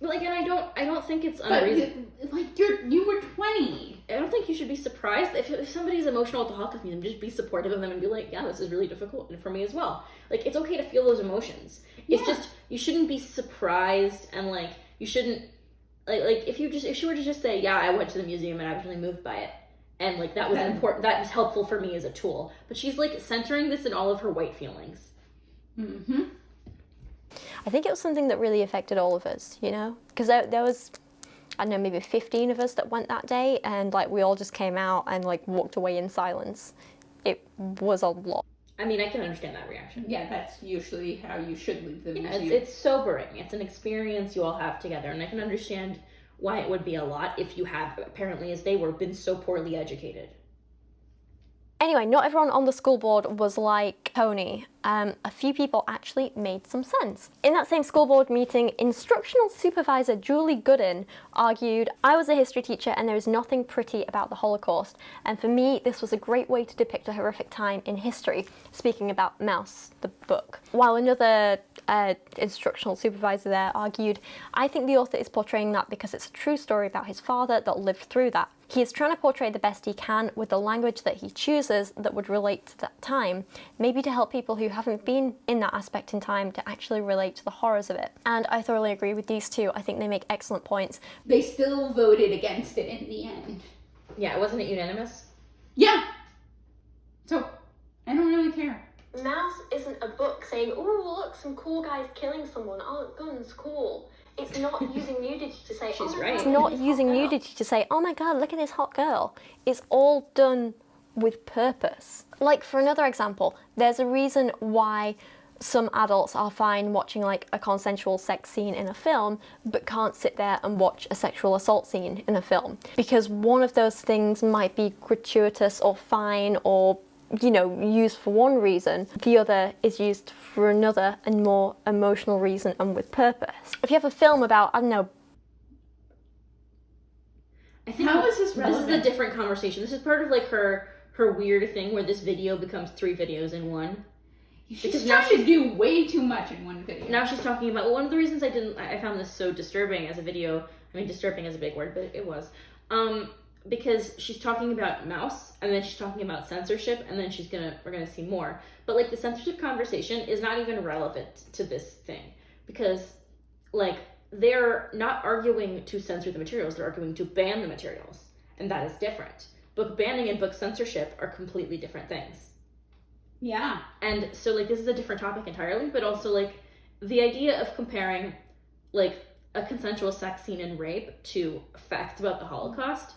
But like, and I don't think it's unreasonable. Like, you were 20. I don't think you should be surprised if somebody's emotional at the Holocaust Museum. Just be supportive of them and be like, yeah, this is really difficult, and for me as well. Like, it's okay to feel those emotions. It's just, you shouldn't be surprised, and like, you shouldn't like if she were to just say, yeah, I went to the museum and I was really moved by it, and like that was important, that was helpful for me as a tool. But she's like centering this in all of her white feelings. Mm-hmm. I think it was something that really affected all of us, you know? Because there was, I don't know, maybe 15 of us that went that day, and like we all just came out and like walked away in silence. It was a lot. I mean, I can understand that reaction. Yeah, that's usually how you should leave the museum. It's sobering. It's an experience you all have together, and I can understand why it would be a lot if you have, apparently as they were, been so poorly educated. Anyway, not everyone on the school board was like Tony. A few people actually made some sense. In that same school board meeting, instructional supervisor Julie Gooden argued, I was a history teacher and there is nothing pretty about the Holocaust. And for me, this was a great way to depict a horrific time in history, speaking about Mouse, the book. While another instructional supervisor there argued, I think the author is portraying that because it's a true story about his father that lived through that. He is trying to portray the best he can with the language that he chooses that would relate to that time, maybe to help people who haven't been in that aspect in time to actually relate to the horrors of it. And I thoroughly agree with these two. I think they make excellent points. They still voted against it in the end. Yeah, wasn't it unanimous? Yeah. So, I don't really care. Mouse isn't a book saying, oh, look, some cool guys killing someone. Oh, guns, cool. It's not using nudity to say, She's right. It's not using nudity to say, oh my god, look at this hot girl. It's all done with purpose. Like, for another example, there's a reason why some adults are fine watching like a consensual sex scene in a film, but can't sit there and watch a sexual assault scene in a film. Because one of those things might be gratuitous or fine or, you know, used for one reason, the other is used for another and more emotional reason and with purpose. If you have a film about, I don't know, I think how is this relevant? This is a different conversation. This is part of like her weird thing where this video becomes 3 videos in one. She's trying to do way too much in one video. Now she's talking about, well, one of the reasons I found this so disturbing as a video, I mean, disturbing is a big word, but it was, because she's talking about Mouse, and then she's talking about censorship, and then we're gonna see more. But like the censorship conversation is not even relevant to this thing, because like they're not arguing to censor the materials, they're arguing to ban the materials, and that is different. Book banning and book censorship are completely different things. Yeah. And so like this is a different topic entirely, but also like the idea of comparing like a consensual sex scene and rape to facts about the Holocaust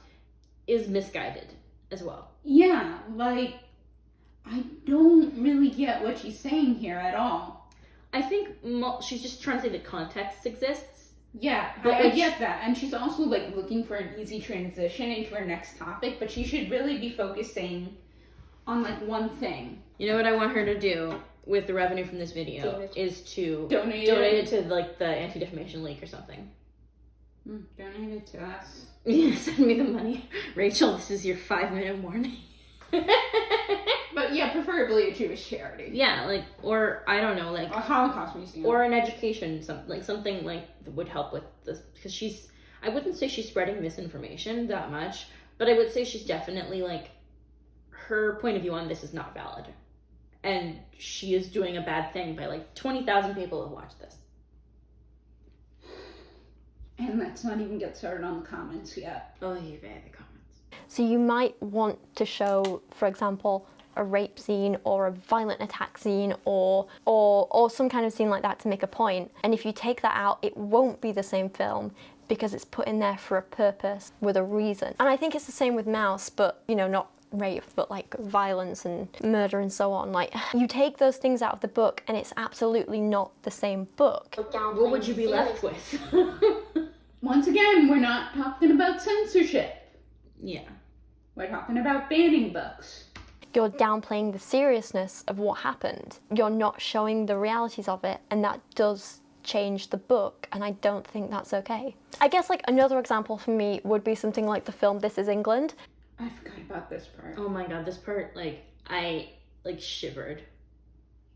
is misguided as well. Yeah, like, I don't really get what she's saying here at all. I think she's just trying to say that context exists. Yeah, I get that. And she's also, like, looking for an easy transition into her next topic, but she should really be focusing on, like, one thing. You know what I want her to do with the revenue from this video is to donate it to, like, the Anti-Defamation League or something. Donate it to us. Yeah, send me the money. Rachel, this is your 5-minute warning. But yeah, preferably a Jewish charity. Yeah, like, or I don't know, like a Holocaust museum, or an education, something like that would help with this, because I wouldn't say she's spreading misinformation that much, but I would say she's definitely like her point of view on this is not valid, and she is doing a bad thing by like 20,000 people have watched this. And let's not even get started on the comments yet. Oh, you read the comments. So you might want to show, for example, a rape scene or a violent attack scene or some kind of scene like that to make a point. And if you take that out, it won't be the same film because it's put in there for a purpose with a reason. And I think it's the same with Mouse, but, you know, not rape, but like violence and murder and so on. Like, you take those things out of the book and it's absolutely not the same book. What would you be left with? Once again, we're not talking about censorship. Yeah. We're talking about banning books. You're downplaying the seriousness of what happened. You're not showing the realities of it, and that does change the book, and I don't think that's okay. I guess like another example for me would be something like the film This Is England. I forgot about this part. Oh my god, this part, like, I, like, shivered.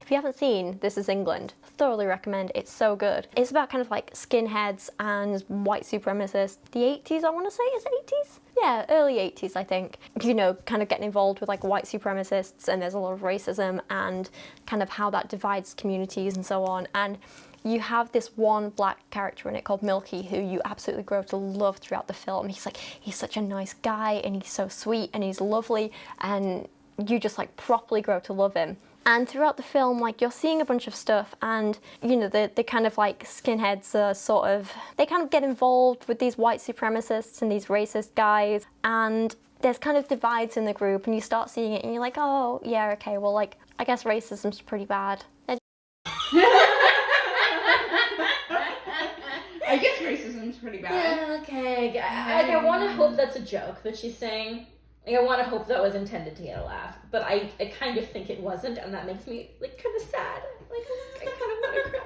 If you haven't seen This Is England, thoroughly recommend. It's so good. It's about kind of like skinheads and white supremacists. The 80s, I want to say. Is it 80s? Yeah, early 80s, I think. You know, kind of getting involved with like white supremacists, and there's a lot of racism and kind of how that divides communities and so on. And you have this one black character in it called Milky, who you absolutely grow to love throughout the film. He's such a nice guy, and he's so sweet, and he's lovely, and you just like properly grow to love him. And throughout the film, like, you're seeing a bunch of stuff, and, you know, the kind of, like, skinheads are sort of, they kind of get involved with these white supremacists and these racist guys, and there's kind of divides in the group, and you start seeing it, and you're like, oh, yeah, okay, well, like, I guess racism's pretty bad. I guess racism's pretty bad. Yeah, okay. I want to hope that's a joke that she's saying. Like, I want to hope that was intended to get a laugh, but I kind of think it wasn't, and that makes me, like, kind of sad. Like, I kind of want to cry.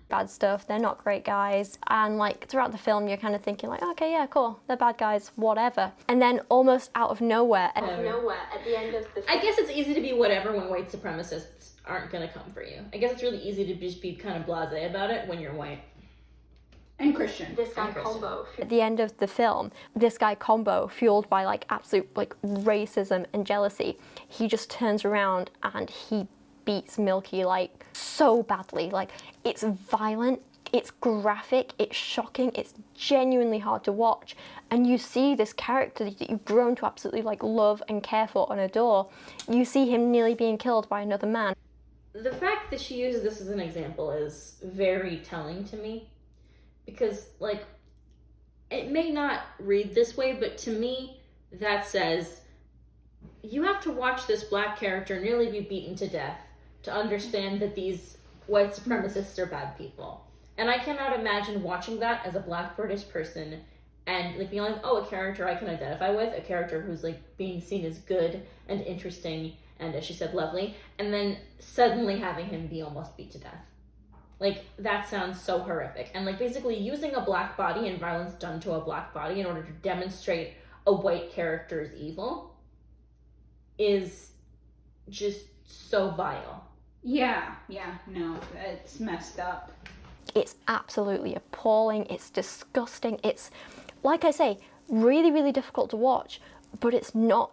Bad stuff, they're not great guys, and, like, throughout the film, you're kind of thinking, like, okay, yeah, cool, they're bad guys, whatever. And then, almost out of nowhere, at the end of the film, I guess it's easy to be whatever when white supremacists aren't going to come for you. I guess it's really easy to just be kind of blasé about it when you're white. And Christian. This guy combo. At the end of the film, this guy combo, fueled by like absolute like racism and jealousy, he just turns around and he beats Milky like so badly. Like, it's violent, it's graphic, it's shocking, it's genuinely hard to watch. And you see this character that you've grown to absolutely like love and care for and adore. You see him nearly being killed by another man. The fact that she uses this as an example is very telling to me. Because, like, it may not read this way, but to me, that says, you have to watch this black character nearly be beaten to death to understand that these white supremacists are bad people. And I cannot imagine watching that as a black British person and, like, being like, oh, a character I can identify with, a character who's, like, being seen as good and interesting and, as she said, lovely, and then suddenly having him be almost beat to death. Like, that sounds so horrific. And, like, basically using a black body and violence done to a black body in order to demonstrate a white character's evil is just so vile. Yeah, no, it's messed up. It's absolutely appalling, it's disgusting, it's, like I say, really, really difficult to watch, but it's not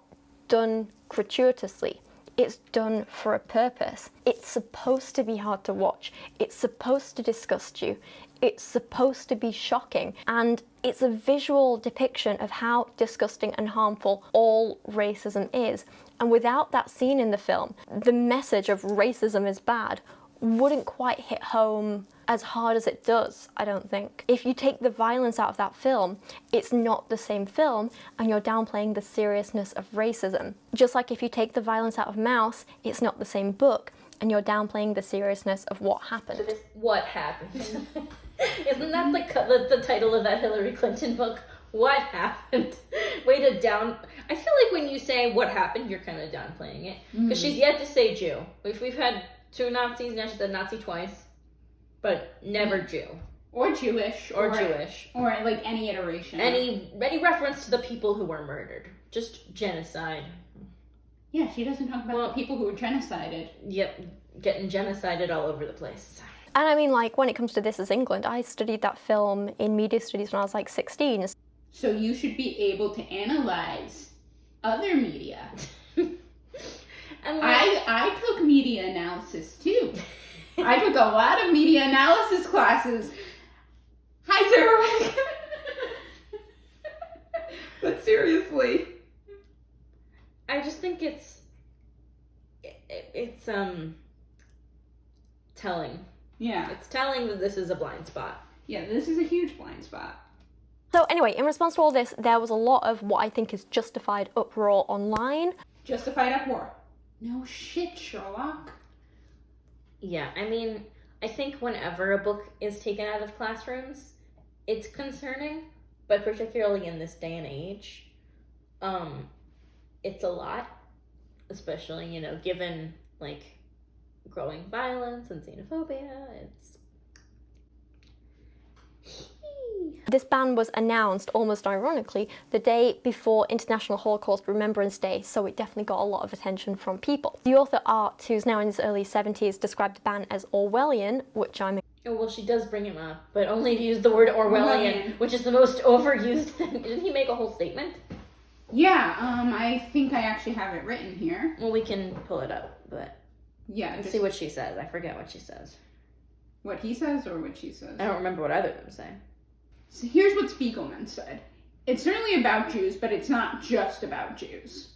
done gratuitously. It's done for a purpose. It's supposed to be hard to watch. It's supposed to disgust you. It's supposed to be shocking. And it's a visual depiction of how disgusting and harmful all racism is. And without that scene in the film, the message of racism is bad wouldn't quite hit home as hard as it does, I don't think. If you take the violence out of that film, it's not the same film and you're downplaying the seriousness of racism. Just like if you take the violence out of Mouse, it's not the same book and you're downplaying the seriousness of what happened. What happened? Isn't that the title of that Hillary Clinton book? What happened? Way to down... I feel like when you say what happened, you're kind of downplaying it. Because she's yet to say Jew. We've had 2 Nazis, now she said Nazi twice. But never Jew. Or Jewish. Or Jewish. Or like any iteration. Any reference to the people who were murdered. Just genocide. Yeah, she doesn't talk about the people who were genocided. Yep, getting genocided all over the place. And I mean, like, when it comes to This Is England, I studied that film in media studies when I was like 16. So you should be able to analyze other media. And like, I took media analysis too. I took a lot of media analysis classes. Hi, Sarah. But seriously, I just think it's telling. Yeah. It's telling that this is a blind spot. Yeah, this is a huge blind spot. So anyway, in response to all this, there was a lot of what I think is justified uproar online. Justified uproar. No shit, Sherlock. Yeah, I mean, I think whenever a book is taken out of classrooms, it's concerning, but particularly in this day and age, it's a lot, especially, you know, given, like, growing violence and xenophobia. This ban was announced, almost ironically, the day before International Holocaust Remembrance Day, so it definitely got a lot of attention from people. The author Art, who's now in his early 70s, described the ban as Orwellian, which I'm... Oh, well, she does bring him up, but only to use the word Orwellian, which is the most overused thing. Didn't he make a whole statement? Yeah, I think I actually have it written here. Well, we can pull it up, but... Yeah, let's see what she says. I forget what she says. What he says or what she says? I don't remember what either of them say. So here's what Spiegelman said. It's certainly about Jews, but it's not just about Jews.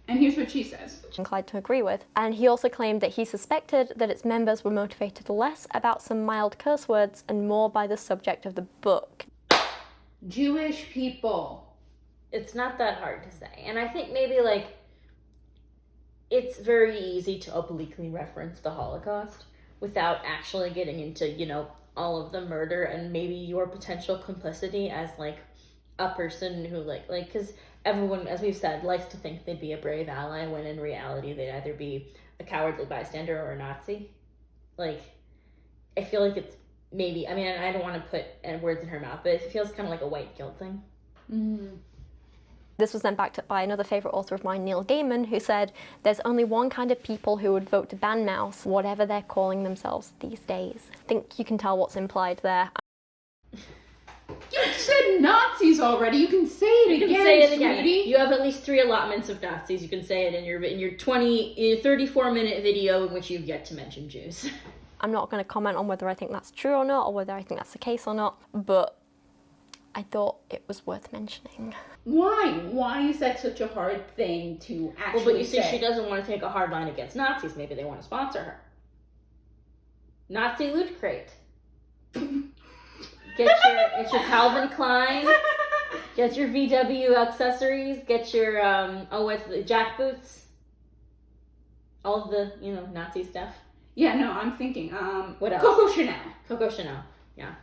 And here's what she says. Inclined to agree with. And he also claimed that he suspected that its members were motivated less about some mild curse words and more by the subject of the book. Jewish people. It's not that hard to say. And I think maybe, like, it's very easy to obliquely reference the Holocaust without actually getting into, you know, all of the murder and maybe your potential complicity as, like, a person who, like, because everyone, as we've said, likes to think they'd be a brave ally when in reality they'd either be a cowardly bystander or a Nazi. Like, I feel like it's maybe, I mean, I don't want to put words in her mouth, but it feels kind of like a white guilt thing. Mm. This was then backed up by another favourite author of mine, Neil Gaiman, who said, there's only one kind of people who would vote to ban Mouse, whatever they're calling themselves these days. I think you can tell what's implied there. You said Nazis already. You can say it You again, can say it again. sweetie. You have at least 3 allotments of Nazis. You can say it in your 34-minute video in which you've yet to mention Jews. I'm not going to comment on whether I think that's true or not, or whether I think that's the case or not, but I thought it was worth mentioning. Why? Why is that such a hard thing to actually Well, but you see, say? she doesn't want to take a hard line against Nazis. Maybe they want to sponsor her. Nazi Loot Crate. Get your Calvin Klein. Get your VW accessories. Get your what's the jack boots. All of the Nazi stuff. Yeah, no, I'm thinking. What else? Coco Chanel. Coco Chanel. Yeah.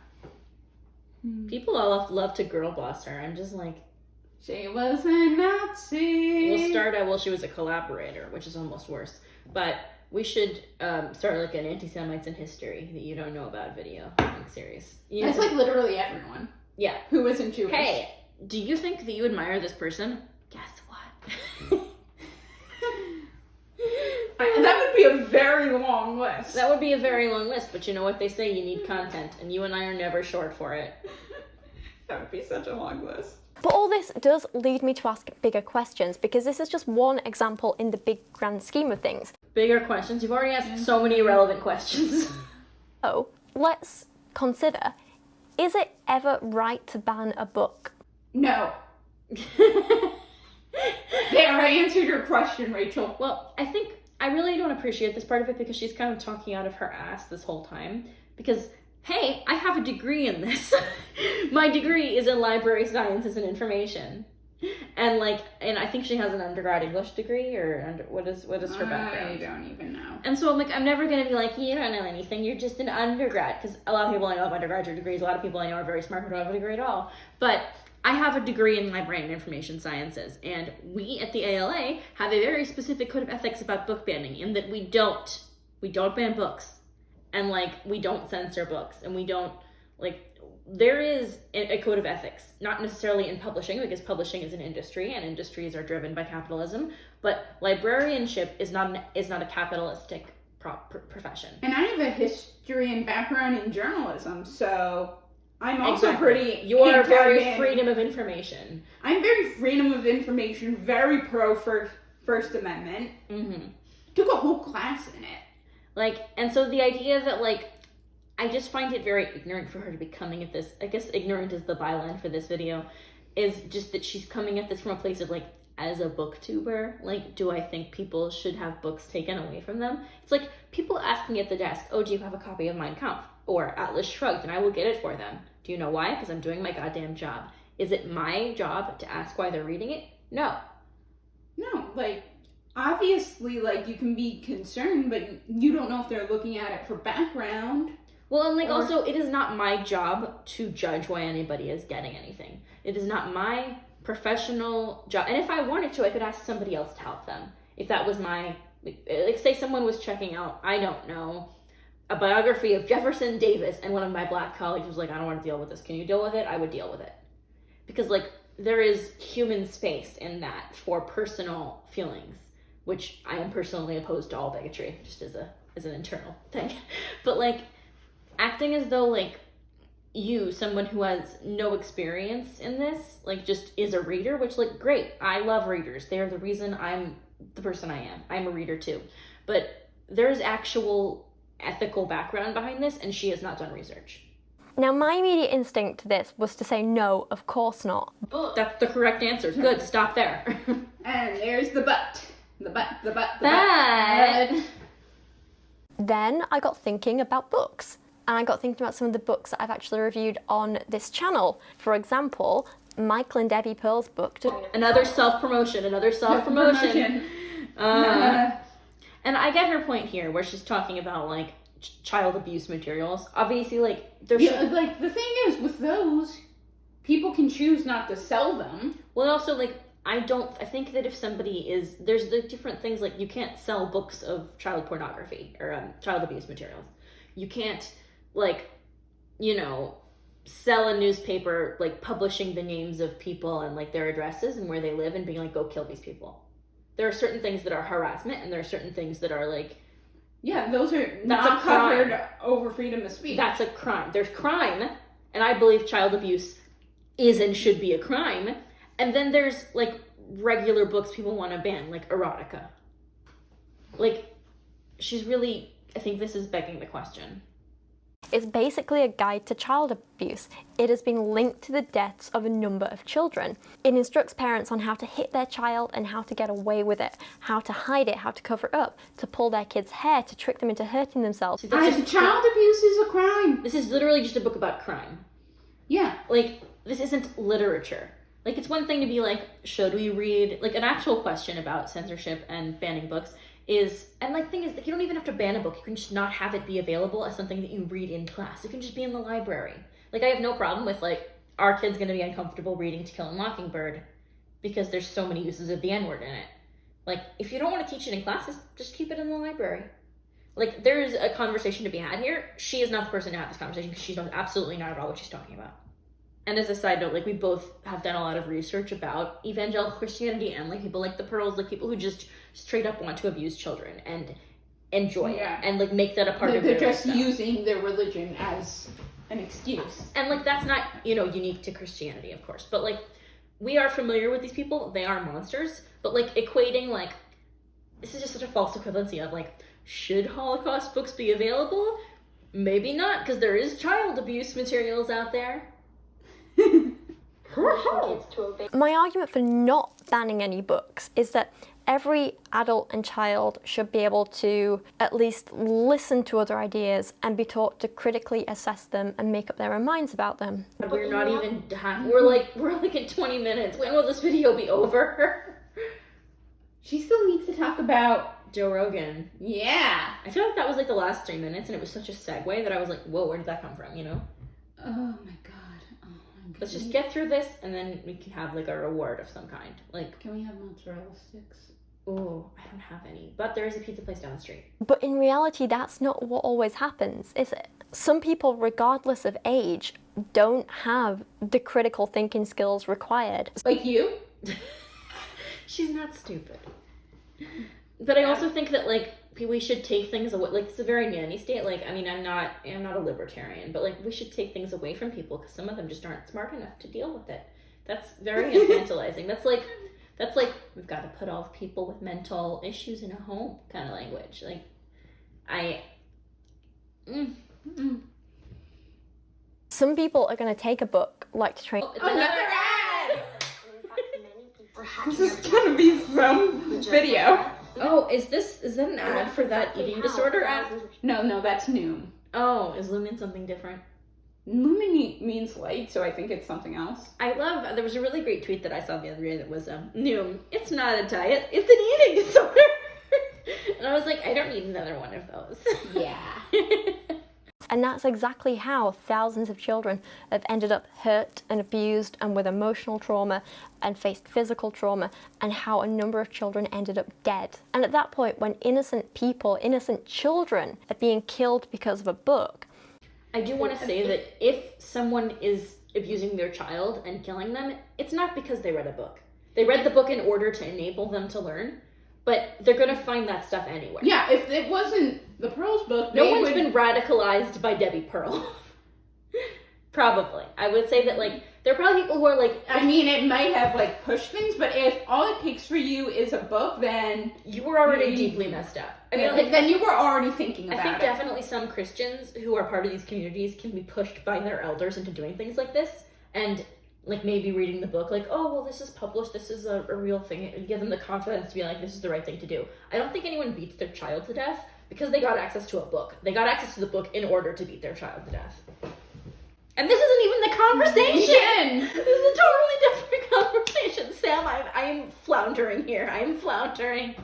People all love to girl boss her. I'm just like, She was a Nazi. we'll start out. Well, she was a collaborator, which is almost worse. But we should start like an anti-Semites in history that you don't know about video. Like serious. That's like literally everyone. Yeah. Who isn't Jewish. Hey, do you think that you admire this person? Guess what? That would be a very long list. That would be a very long list, but you know what they say, you need content, and you and I are never short for it. That would be such a long list. But all this does lead me to ask bigger questions, because this is just one example in the big grand scheme of things. Bigger questions? You've already asked so many irrelevant questions. So, let's consider, is it ever right to ban a book? No. There, I answered your question, Rachel. Well, I really don't appreciate this part of it because she's kind of talking out of her ass this whole time. Because, hey, I have a degree in this. My degree is in library sciences and information. And I think she has an undergrad English degree, or what is her background? I don't even know. And so I'm like, I'm never going to be like, you don't know anything, you're just an undergrad. Because a lot of people I know have undergraduate degrees, a lot of people I know are very smart who don't have a degree at all. But I have a degree in library and information sciences, and we at the ALA have a very specific code of ethics about book banning, in that we don't ban books, and we don't censor books, and we don't there is a code of ethics, not necessarily in publishing, because publishing is an industry and industries are driven by capitalism, but librarianship is not a capitalistic profession. And I have a history and background in journalism, so I'm also Exactly. pretty. You are very anti-ban. freedom of information. I'm very freedom of information, very pro First Amendment. Mm-hmm. Took a whole class in it. And so the idea that I just find it very ignorant for her to be coming at this. I guess ignorant is the byline for this video, is just that she's coming at this from a place of as a booktuber, do I think people should have books taken away from them? It's like people asking at the desk, oh, do you have a copy of Mein Kampf or Atlas Shrugged, and I will get it for them. Do you know why? Because I'm doing my goddamn job. Is it my job to ask why they're reading it? No. No, obviously, you can be concerned, but you don't know if they're looking at it for background. Well, and also, it is not my job to judge why anybody is getting anything. It is not my professional job. And if I wanted to, I could ask somebody else to help them. If that was my, say someone was checking out, I don't know, a biography of Jefferson Davis, and one of my black colleagues was like, I don't want to deal with this. Can you deal with it? I would deal with it. Because, there is human space in that for personal feelings, which I am personally opposed to all bigotry, just as an internal thing. But, acting as though you, someone who has no experience in this, just is a reader, which great, I love readers, they're the reason I'm the person I am. I'm a reader too, but there's actual ethical background behind this, and she has not done research. Now, my immediate instinct to this was to say no, of course not. That's the correct answer. Good, stop there. And there's the but. The but. But Then I got thinking about books. And I got thinking about some of the books that I've actually reviewed on this channel. For example, Michael and Debbie Pearl's book. Another self-promotion. And I get her point here, where she's talking about child abuse materials. Obviously, there should. The thing is, with those, people can choose not to sell them. Well, also I think that if somebody is, there's the different things, you can't sell books of child pornography or child abuse materials. You can't sell a newspaper publishing the names of people and their addresses and where they live and being go kill these people. There are certain things that are harassment, and there are certain things that are yeah, those are that's not a crime. covered over freedom of speech. That's a crime. There's crime, and I believe child abuse is and should be a crime. And then there's like regular books people want to ban, like erotica. Like, she's really, I think this is begging the question. It's basically a guide to child abuse. It has been linked to the deaths of a number of children. It instructs parents on how to hit their child and how to get away with it, how to hide it, how to cover it up, to pull their kids' hair, to trick them into hurting themselves. Child abuse is a crime. This is literally just a book about crime. Yeah. Like, this isn't literature. Like, it's one thing to be like, should we read, like, an actual question about censorship and banning books is, and like, thing is, like, you don't even have to ban a book. You can just not have it be available as something that you read in class. It can just be in the library. Like, I have no problem with, like, our kid's gonna be uncomfortable reading To Kill a Mockingbird because there's so many uses of the N-word in it. Like, if you don't want to teach it in classes, just keep it in the library. Like, there's a conversation to be had here. She is not the person to have this conversation because she knows absolutely not at all what she's talking about. And as a side note, like, we both have done a lot of research about evangelical Christianity and, like, people like the Pearls, like, people who just straight up want to abuse children and enjoy it and, like, make that a part of their They're just lifestyle. using their religion as an excuse. And, like, that's not, you know, unique to Christianity, of course. But, like, we are familiar with these people. They are monsters. But, like, equating, like, this is just such a false equivalency of, like, should Holocaust books be available? Maybe not, because there is child abuse materials out there. My argument for not banning any books is that every adult and child should be able to at least listen to other ideas and be taught to critically assess them and make up their own minds about them. We're not even done. We're like at 20 minutes. When will this video be over? She still needs to talk about Joe Rogan. Yeah. I feel like that was like the last 3 minutes and it was such a segue that I was like, whoa, where did that come from, you know? Oh my god. Let's just get through this and then we can have like a reward of some kind. Like, can we have mozzarella sticks? Oh, I don't have any. But there is a pizza place down the street. But in reality, that's not what always happens, is it? Some people, regardless of age, don't have the critical thinking skills required. Like you? She's not stupid. But I also think that, like, we should take things away. Like, it's a very nanny state. Like, I mean, I'm not a libertarian, but, like, we should take things away from people because some of them just aren't smart enough to deal with it. That's very infantilizing. That's like, we've got to put all the people with mental issues in a home kind of language. Like, Some people are going to take a book like to train. Oh, it's another ad! This is gonna be some video. Oh, is that an ad for that eating disorder app? No, that's Noom. Oh, is Lumen something different? Lumen means light, so I think it's something else. There was a really great tweet that I saw the other day that was, Noom, it's not a diet, it's an eating disorder. And I was like, I don't need another one of those. Yeah. And that's exactly how thousands of children have ended up hurt and abused and with emotional trauma and faced physical trauma, and how a number of children ended up dead. And at that point, when innocent people, innocent children, are being killed because of a book. I do want to say that if someone is abusing their child and killing them, it's not because they read a book. They read the book in order to enable them to learn, but they're going to find that stuff anywhere. Yeah, if it wasn't the Pearls book, no one's been radicalized by Debbie Pearl. Probably. I would say that, like, there are probably people who are like... I mean, it might have, like, pushed things, but if all it takes for you is a book, then... You were already deeply messed up. I mean, like, then you were already thinking about it. I think definitely some Christians who are part of these communities can be pushed by their elders into doing things like this, and, like, maybe reading the book, like, oh, well, this is published, this is a real thing, and give them the confidence to be like, this is the right thing to do. I don't think anyone beats their child to death because they got access to a book. They got access to the book in order to beat their child to death. And this isn't even the conversation! This is a totally different conversation. Sam, I am floundering here. I am floundering.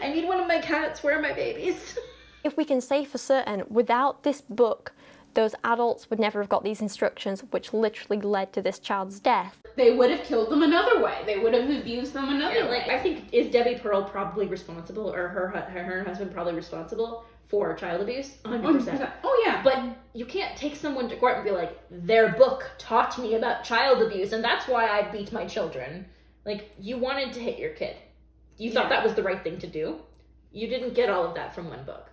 I need one of my cats. Where are my babies? If we can say for certain, without this book, those adults would never have got these instructions, which literally led to this child's death. They would have killed them another way. They would have abused them another way. Like, I think, is Debbie Pearl probably responsible, or her husband probably responsible for child abuse? 100%. Oh, yeah. But you can't take someone to court and be like, their book taught me about child abuse, and that's why I beat my children. Like, you wanted to hit your kid. You thought that was the right thing to do. You didn't get all of that from one book.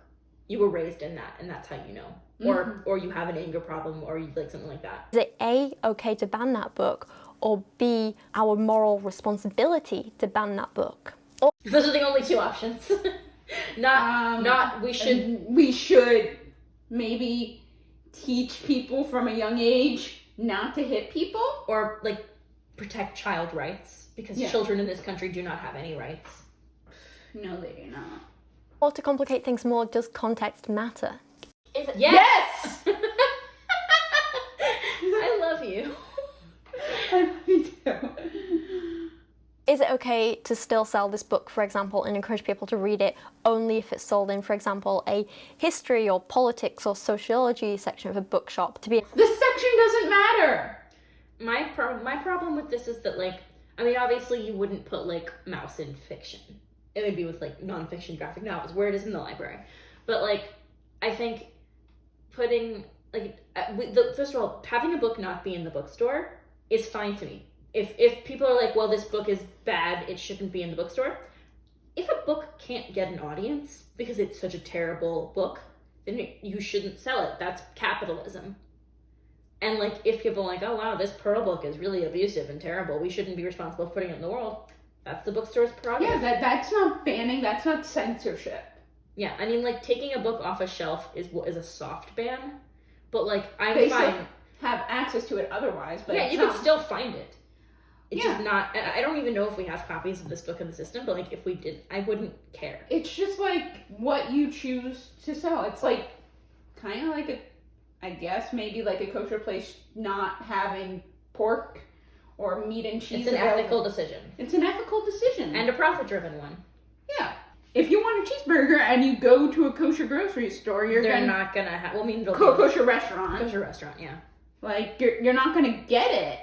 You were raised in that, and that's how you know. or you have an anger problem, or you like something like that. Is it A, okay to ban that book, or B, our moral responsibility to ban that book? Or Those are the only two options. not we should maybe teach people from a young age not to hit people, or like protect child rights, because children in this country do not have any rights. No, they do not. Or to complicate things more, does context matter? Yes! I love you. Me too. Is it okay to still sell this book, for example, and encourage people to read it only if it's sold in, for example, a history or politics or sociology section of a bookshop to be... The section doesn't matter! My problem with this is that, like, I mean, obviously you wouldn't put, like, mouse in fiction. It would be with, like, non-fiction graphic novels, where it is in the library. But, like, I think putting, like, first of all, having a book not be in the bookstore is fine to me. If people are like, well, this book is bad, it shouldn't be in the bookstore. If a book can't get an audience because it's such a terrible book, then you shouldn't sell it. That's capitalism. And like, if people are like, oh wow, this Pearl book is really abusive and terrible, we shouldn't be responsible for putting it in the world, that's the bookstore's prerogative. Yeah, that's not banning, that's not censorship. Yeah, I mean, like, taking a book off a shelf is a soft ban, but like, I'm They fine. still have access to it otherwise, but Yeah, you can still find it. It's Yeah. just not, I don't even know if we have copies of this book in the system, but like, if we did, I wouldn't care. It's just like what you choose to sell. It's like kind of like I guess maybe like a kosher place not having pork or meat and cheese. It's an ethical decision. It's an ethical decision. And a profit-driven one. Yeah. If you want a cheeseburger and you go to a kosher grocery store, They're not gonna have, well, I mean, kosher restaurant. Kosher restaurant, yeah. Like, you're not gonna get it.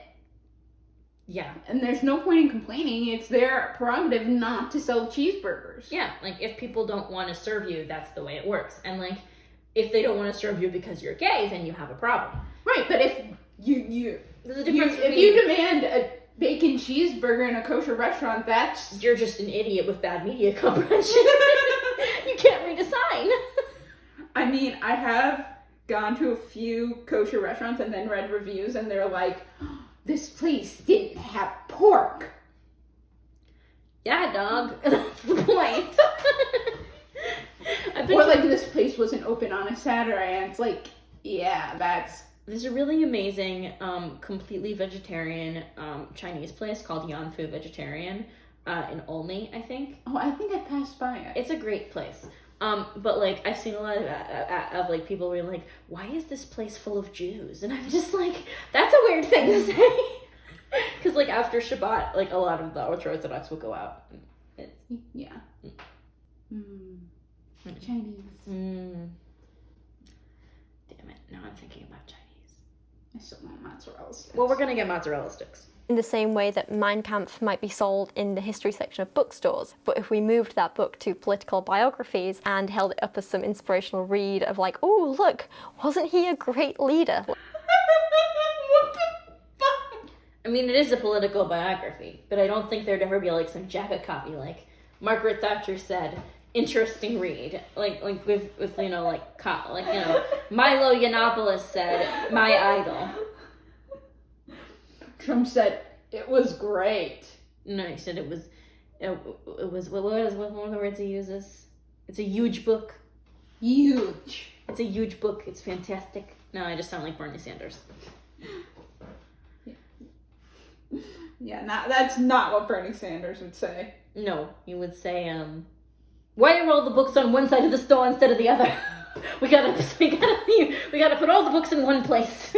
Yeah. And there's no point in complaining. It's their prerogative not to sell cheeseburgers. Yeah, like, if people don't want to serve you, that's the way it works. And like, if they don't want to serve you because you're gay, then you have a problem. Right, but if you There's a difference if you demand a bacon cheeseburger in a kosher restaurant, that's... You're just an idiot with bad media comprehension. You can't read a sign. I mean, I have gone to a few kosher restaurants and then read reviews, and they're like, this place didn't have pork. Yeah, dog. That's the point. Or like, this place wasn't open on a Saturday, and it's like, yeah, that's... There's a really amazing, completely vegetarian Chinese place called Yanfu Vegetarian in Olney, I think. Oh, I think I passed by it. It's a great place. But like, I've seen a lot of like people were like, why is this place full of Jews? And I'm just like, that's a weird thing to say. Because like after Shabbat, like a lot of the Orthodox will go out. Yeah. Chinese. Damn it, now I'm thinking about Chinese. I still want mozzarella sticks. Well, we're gonna get mozzarella sticks. In the same way that Mein Kampf might be sold in the history section of bookstores, but if we moved that book to political biographies and held it up as some inspirational read of like, oh look, wasn't he a great leader? What the fuck? I mean, it is a political biography, but I don't think there'd ever be like some jacket copy like Margaret Thatcher said, interesting read, like with you know like you know Milo Yiannopoulos said, my idol. Trump said it was great. No, he said it was what was one of the words he uses? It's a huge book. Huge. It's a huge book. It's fantastic. No, I just sound like Bernie Sanders. Yeah, that's not what Bernie Sanders would say. No, you would say, why are all the books on one side of the store instead of the other? We gotta put all the books in one place.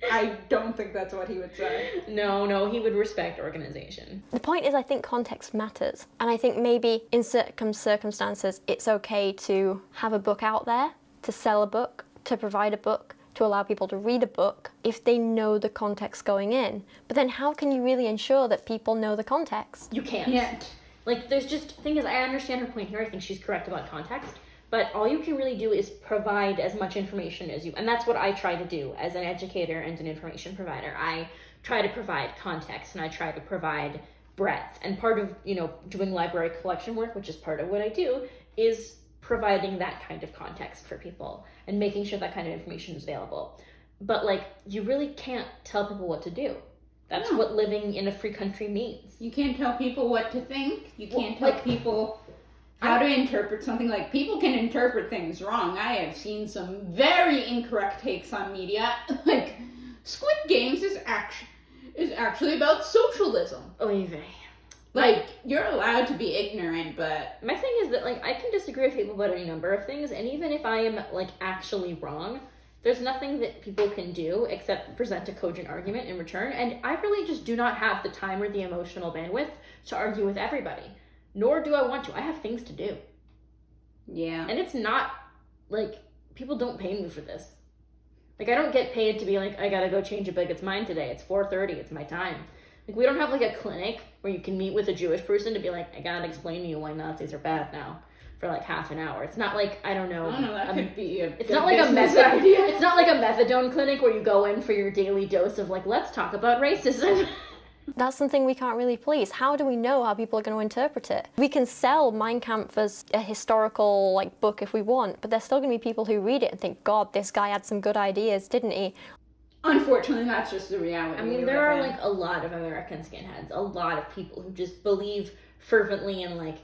I don't think that's what he would say. No, he would respect organization. The point is, I think context matters. And I think maybe in certain circumstances, it's okay to have a book out there, to sell a book, to provide a book, to allow people to read a book if they know the context going in. But then how can you really ensure that people know the context? You can't. Yeah. Like, there's just, thing is, I understand her point here. I think she's correct about context. But all you can really do is provide as much information as you, and that's what I try to do as an educator and an information provider. I try to provide context and I try to provide breadth. And part of, you know, doing library collection work, which is part of what I do, is providing that kind of context for people and making sure that kind of information is available. But like, you really can't tell people what to do. That's what living in a free country means. You can't tell people what to think. You can't tell people how to interpret something. Like, people can interpret things wrong. I have seen some very incorrect takes on media. Like, Squid Games is actually about socialism. Oy vey. Like, you're allowed to be ignorant, but... My thing is that, like, I can disagree with people about any number of things, and even if I am, like, actually wrong, there's nothing that people can do except present a cogent argument in return, and I really just do not have the time or the emotional bandwidth to argue with everybody. Nor do I want to. I have things to do. Yeah. And it's not, like, people don't pay me for this. Like, I don't get paid to be like, I gotta go change a bigot's mind today. It's 4:30, it's my time. Like, we don't have, like, a clinic where you can meet with a Jewish person to be like, I gotta explain to you why Nazis are bad now for, like, half an hour. It's not like, I don't know. That could be a It's not like a idea. It's not like a methadone clinic where you go in for your daily dose of, like, let's talk about racism. That's something we can't really police. How do we know how people are going to interpret it? We can sell Mein Kampf as a historical like book if we want, but there's still going to be people who read it and think, God, this guy had some good ideas, didn't he? Unfortunately, that's just the reality. I mean, there are, like, a lot of American skinheads, a lot of people who just believe fervently in, like,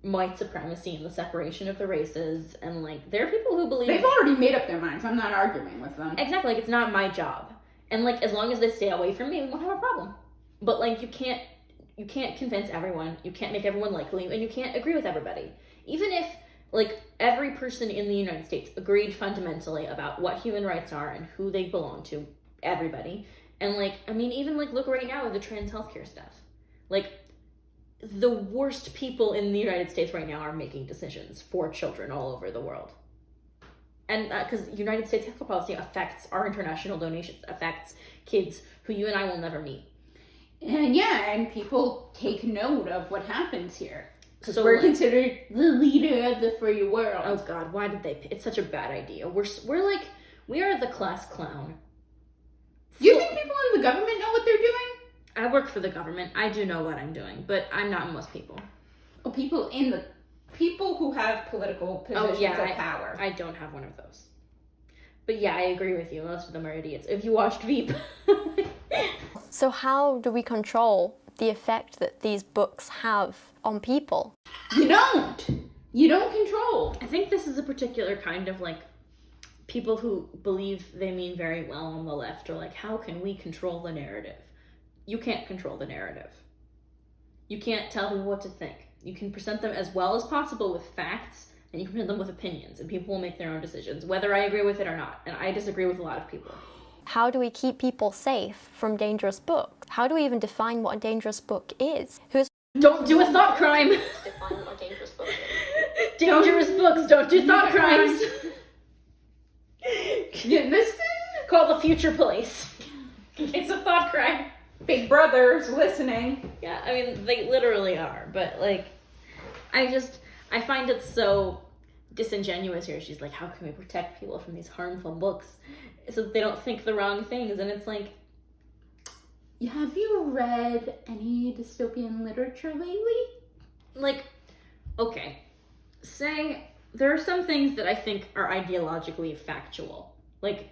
white supremacy and the separation of the races, and, like, there are people who believe... They've already made up their minds. I'm not arguing with them. Exactly, like, it's not my job. And, like, as long as they stay away from me, we won't have a problem. But, like, you can't convince everyone, you can't make everyone like you, and you can't agree with everybody. Even if, like, every person in the United States agreed fundamentally about what human rights are and who they belong to, everybody. And, like, I mean, even, like, look right now with the trans healthcare stuff. Like, the worst people in the United States right now are making decisions for children all over the world. And because United States healthcare policy affects our international donations, affects kids who you and I will never meet. And yeah, and people take note of what happens here. Because So, we're like, considered the leader of the free world. Oh God, why did they? It's such a bad idea. We're like, we are the class clown. Do you think people in the government know what they're doing? I work for the government. I do know what I'm doing, but I'm not most people. Oh, people who have political positions of power. I don't have one of those. But yeah, I agree with you. Most of them are idiots. If you watched Veep. So how do we control the effect that these books have on people? You don't. You don't control. I think this is a particular kind of, like, people who believe they mean very well on the left are like, how can we control the narrative? You can't control the narrative. You can't tell people what to think. You can present them as well as possible with facts, and you can present them with opinions, and people will make their own decisions, whether I agree with it or not. And I disagree with a lot of people. How do we keep people safe from dangerous books? How do we even define what a dangerous book is? Don't do a thought crime! Define what a dangerous book is. Dangerous books, don't do thought crimes! Yeah, this Call the future police. It's a thought crime. Big Brother's listening. Yeah, I mean, they literally are, but, like, I find it so disingenuous here. She's like, how can we protect people from these harmful books so that they don't think the wrong things? And it's like, have you read any dystopian literature lately? like, okay, say there are some things that I think are ideologically factual. Like,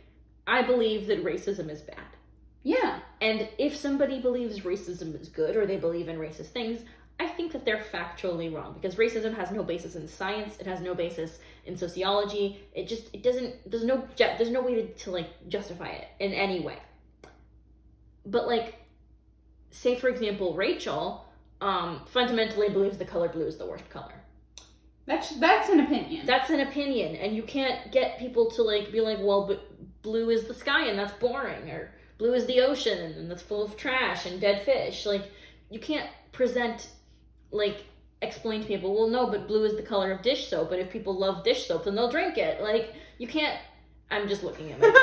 I believe that racism is bad. Yeah. And if somebody believes racism is good, or they believe in racist things, I think that they're factually wrong, because racism has no basis in science. It has no basis in sociology. There's no way to like justify it in any way. But, like, say for example, Rachel fundamentally believes the color blue is the worst color. That's an opinion. That's an opinion, and you can't get people to, like, be like, well, but blue is the sky and that's boring, or blue is the ocean and that's full of trash and dead fish. Like, you can't explain to people, well, no, but blue is the color of dish soap, but if people love dish soap, then they'll drink it. Like, you can't. I'm just looking at it.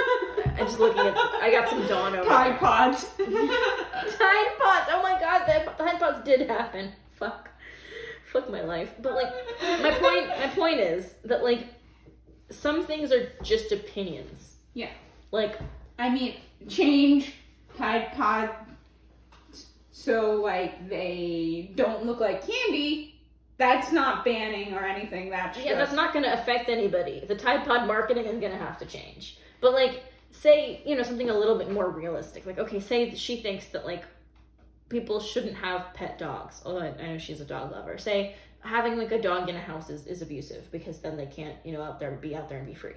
I got some Dawn over Tide there. Pods. Tide Pods. Oh my God, the Tide Pods did happen. Fuck my life. But, like, my point is that, like, some things are just opinions. Yeah. Like, I mean, change Tide Pod so, like, they don't look like candy. That's not banning or anything. That's yeah, that's not going to affect anybody. The Tide Pod marketing is going to have to change. But like, say, you know, something a little bit more realistic. Like, okay, say she thinks that like people shouldn't have pet dogs. Although I know she's a dog lover. Say having like a dog in a house is abusive because then they can't, you know, be out there and be free.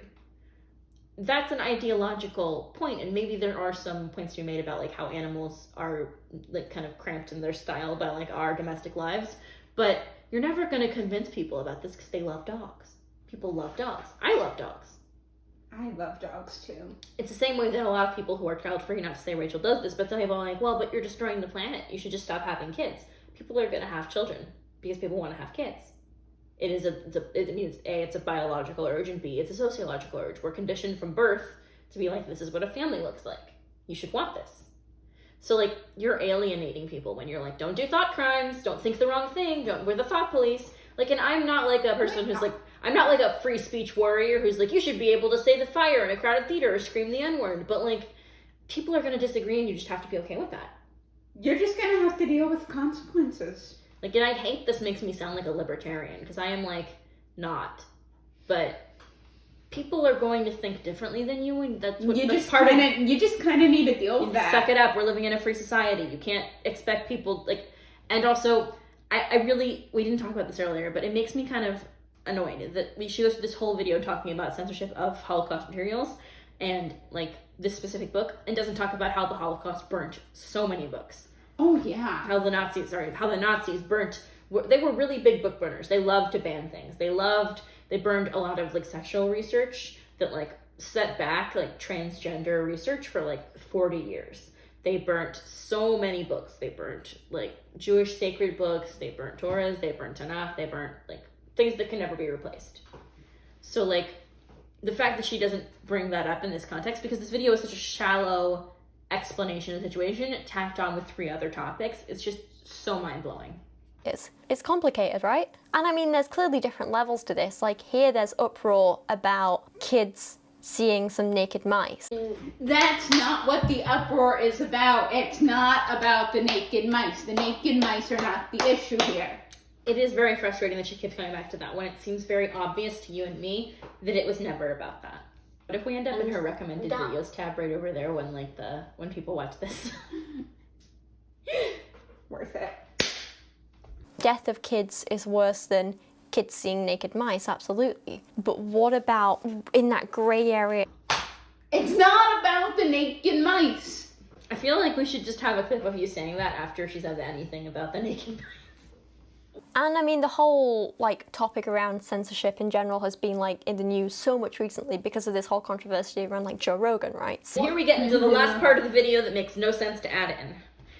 That's an ideological point, and maybe there are some points to be made about like how animals are like kind of cramped in their style by like our domestic lives. But you're never going to convince people about this because they love dogs. People love dogs. I love dogs. I love dogs too. It's the same way that a lot of people who are child-free, not to say Rachel does this, but some people are like, well, but you're destroying the planet. You should just stop having kids. People are going to have children because people want to have kids. It's a biological urge, and B, it's a sociological urge. We're conditioned from birth to be like, this is what a family looks like. You should want this. So, like, you're alienating people when you're like, don't do thought crimes, don't think the wrong thing, we're the thought police. Like, and I'm not like a person who's like, I'm not like a free speech warrior who's like, you should be able to say the fire in a crowded theater or scream the N-word. But, like, people are going to disagree, and you just have to be okay with that. You're just going to have to deal with the consequences. Like, and I hate this makes me sound like a libertarian, because I am, like, not. But people are going to think differently than you, and that's what you just kind of need to deal with that. Suck it up. We're living in a free society. You can't expect people, like, and also, we didn't talk about this earlier, but it makes me kind of annoyed that she goes through this whole video talking about censorship of Holocaust materials and, like, this specific book, and doesn't talk about how the Holocaust burnt so many books. Oh, yeah. How the Nazis burnt, they were really big book burners. They loved to ban things. They burned a lot of, like, sexual research that, like, set back, like, transgender research for, like, 40 years. They burnt so many books. They burnt, like, Jewish sacred books. They burnt Torahs. They burnt Tanakh. They burnt, like, things that can never be replaced. So, like, the fact that she doesn't bring that up in this context, because this video is such a shallow explanation of the situation, tacked on with 3 other topics, it's just so mind-blowing. It's complicated, right? And I mean, there's clearly different levels to this. Like, here there's uproar about kids seeing some naked mice. That's not what the uproar is about. It's not about the naked mice. The naked mice are not the issue here. It is very frustrating that she keeps coming back to that when it seems very obvious to you and me that it was never about that. What if we end up in her recommended videos tab right over there when people watch this? Worth it. Death of kids is worse than kids seeing naked mice, absolutely. But what about in that grey area? It's not about the naked mice. I feel like we should just have a clip of you saying that after she says anything about the naked mice. And I mean, the whole, like, topic around censorship in general has been, like, in the news so much recently because of this whole controversy around, like, Joe Rogan, right? So here we get into the last part of the video that makes no sense to add in.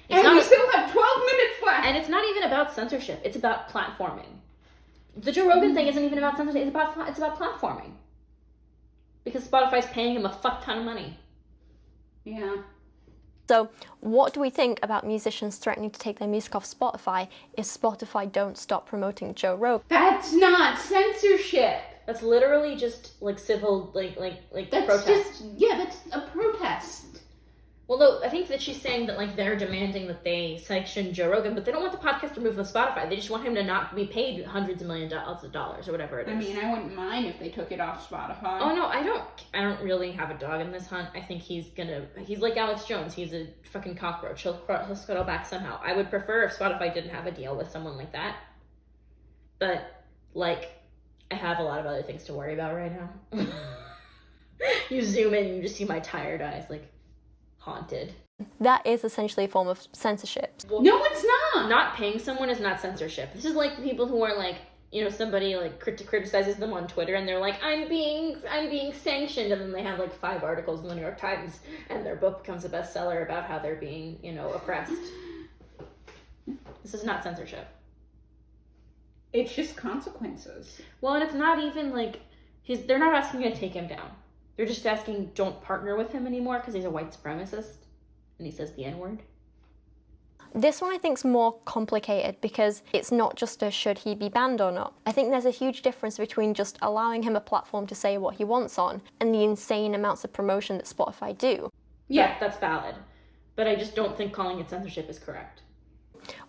We still have 12 minutes left. And it's not even about censorship. It's about platforming. The Joe Rogan thing isn't even about censorship. It's about platforming. Because Spotify's paying him a fuck ton of money. Yeah. So what do we think about musicians threatening to take their music off Spotify if Spotify don't stop promoting Joe Rogan? That's not censorship. That's literally just like civil, like that's protest. That's a protest. Well, no, I think that she's saying that like they're demanding that they sanction Joe Rogan, but they don't want the podcast removed from Spotify. They just want him to not be paid hundreds of millions of dollars or whatever it is. I mean, I wouldn't mind if they took it off Spotify. Oh no, I don't really have a dog in this hunt. I think he's like Alex Jones. He's a fucking cockroach. He'll scuttle back somehow. I would prefer if Spotify didn't have a deal with someone like that. But like, I have a lot of other things to worry about right now. You zoom in, and you just see my tired eyes, like, haunted. That is essentially a form of censorship. Well, no, it's not. Not paying someone is not censorship. This is like the people who are like, you know, somebody like criticizes them on Twitter and they're like, I'm being sanctioned, and then they have like 5 articles in the New York Times and their book becomes a bestseller about how they're being, you know, oppressed. This is not censorship. It's just consequences. Well, and it's not even like they're not asking you to take him down. They're just asking, don't partner with him anymore because he's a white supremacist and he says the N-word. This one I think is more complicated because it's not just a should he be banned or not. I think there's a huge difference between just allowing him a platform to say what he wants on and the insane amounts of promotion that Spotify do. Yeah, that's valid. But I just don't think calling it censorship is correct.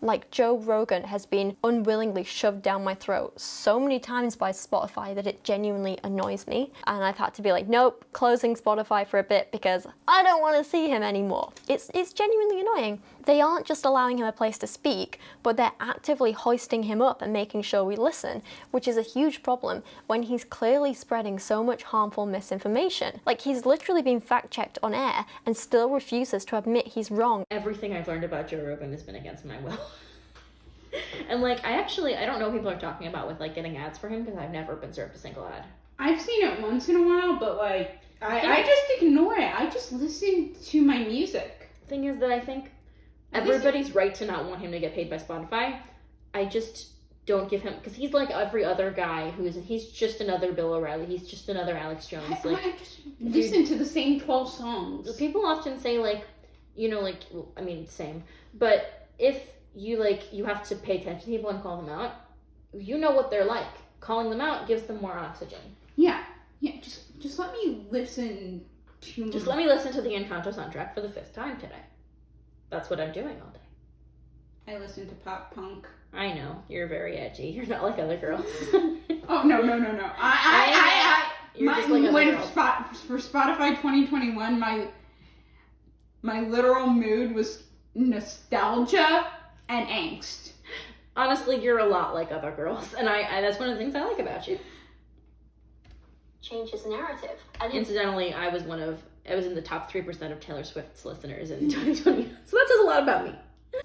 Like, Joe Rogan has been unwillingly shoved down my throat so many times by Spotify that it genuinely annoys me. And I've had to be like, nope, closing Spotify for a bit because I don't want to see him anymore. It's genuinely annoying. They aren't just allowing him a place to speak, but they're actively hoisting him up and making sure we listen, which is a huge problem when he's clearly spreading so much harmful misinformation. Like, he's literally been fact-checked on air and still refuses to admit he's wrong. Everything I've learned about Joe Rogan has been against my will. And like, I don't know what people are talking about with like getting ads for him, because I've never been served a single ad. I've seen it once in a while, but like, I just ignore it. I just listen to my music. Thing is that I think everybody's right to not want him to get paid by Spotify. I just don't give him, because he's like every other guy he's just another Bill O'Reilly. He's just another Alex Jones. I just listen to the same 12 songs. People often say like, you know, like, I mean, same. But if you like, you have to pay attention to people and call them out, you know what they're like. Calling them out gives them more oxygen. Yeah. Just let me listen to. Just let me listen to the Encanto soundtrack for the 5th time today. That's what I'm doing all day. I listen to pop punk. I know, you're very edgy. You're not like other girls. Oh, no. You're just like other girls. For Spotify 2021, my literal mood was nostalgia and angst. Honestly, you're a lot like other girls, and I that's one of the things I like about you. Change his narrative. Incidentally, I was in the top 3% of Taylor Swift's listeners in 2020, so that says a lot about me.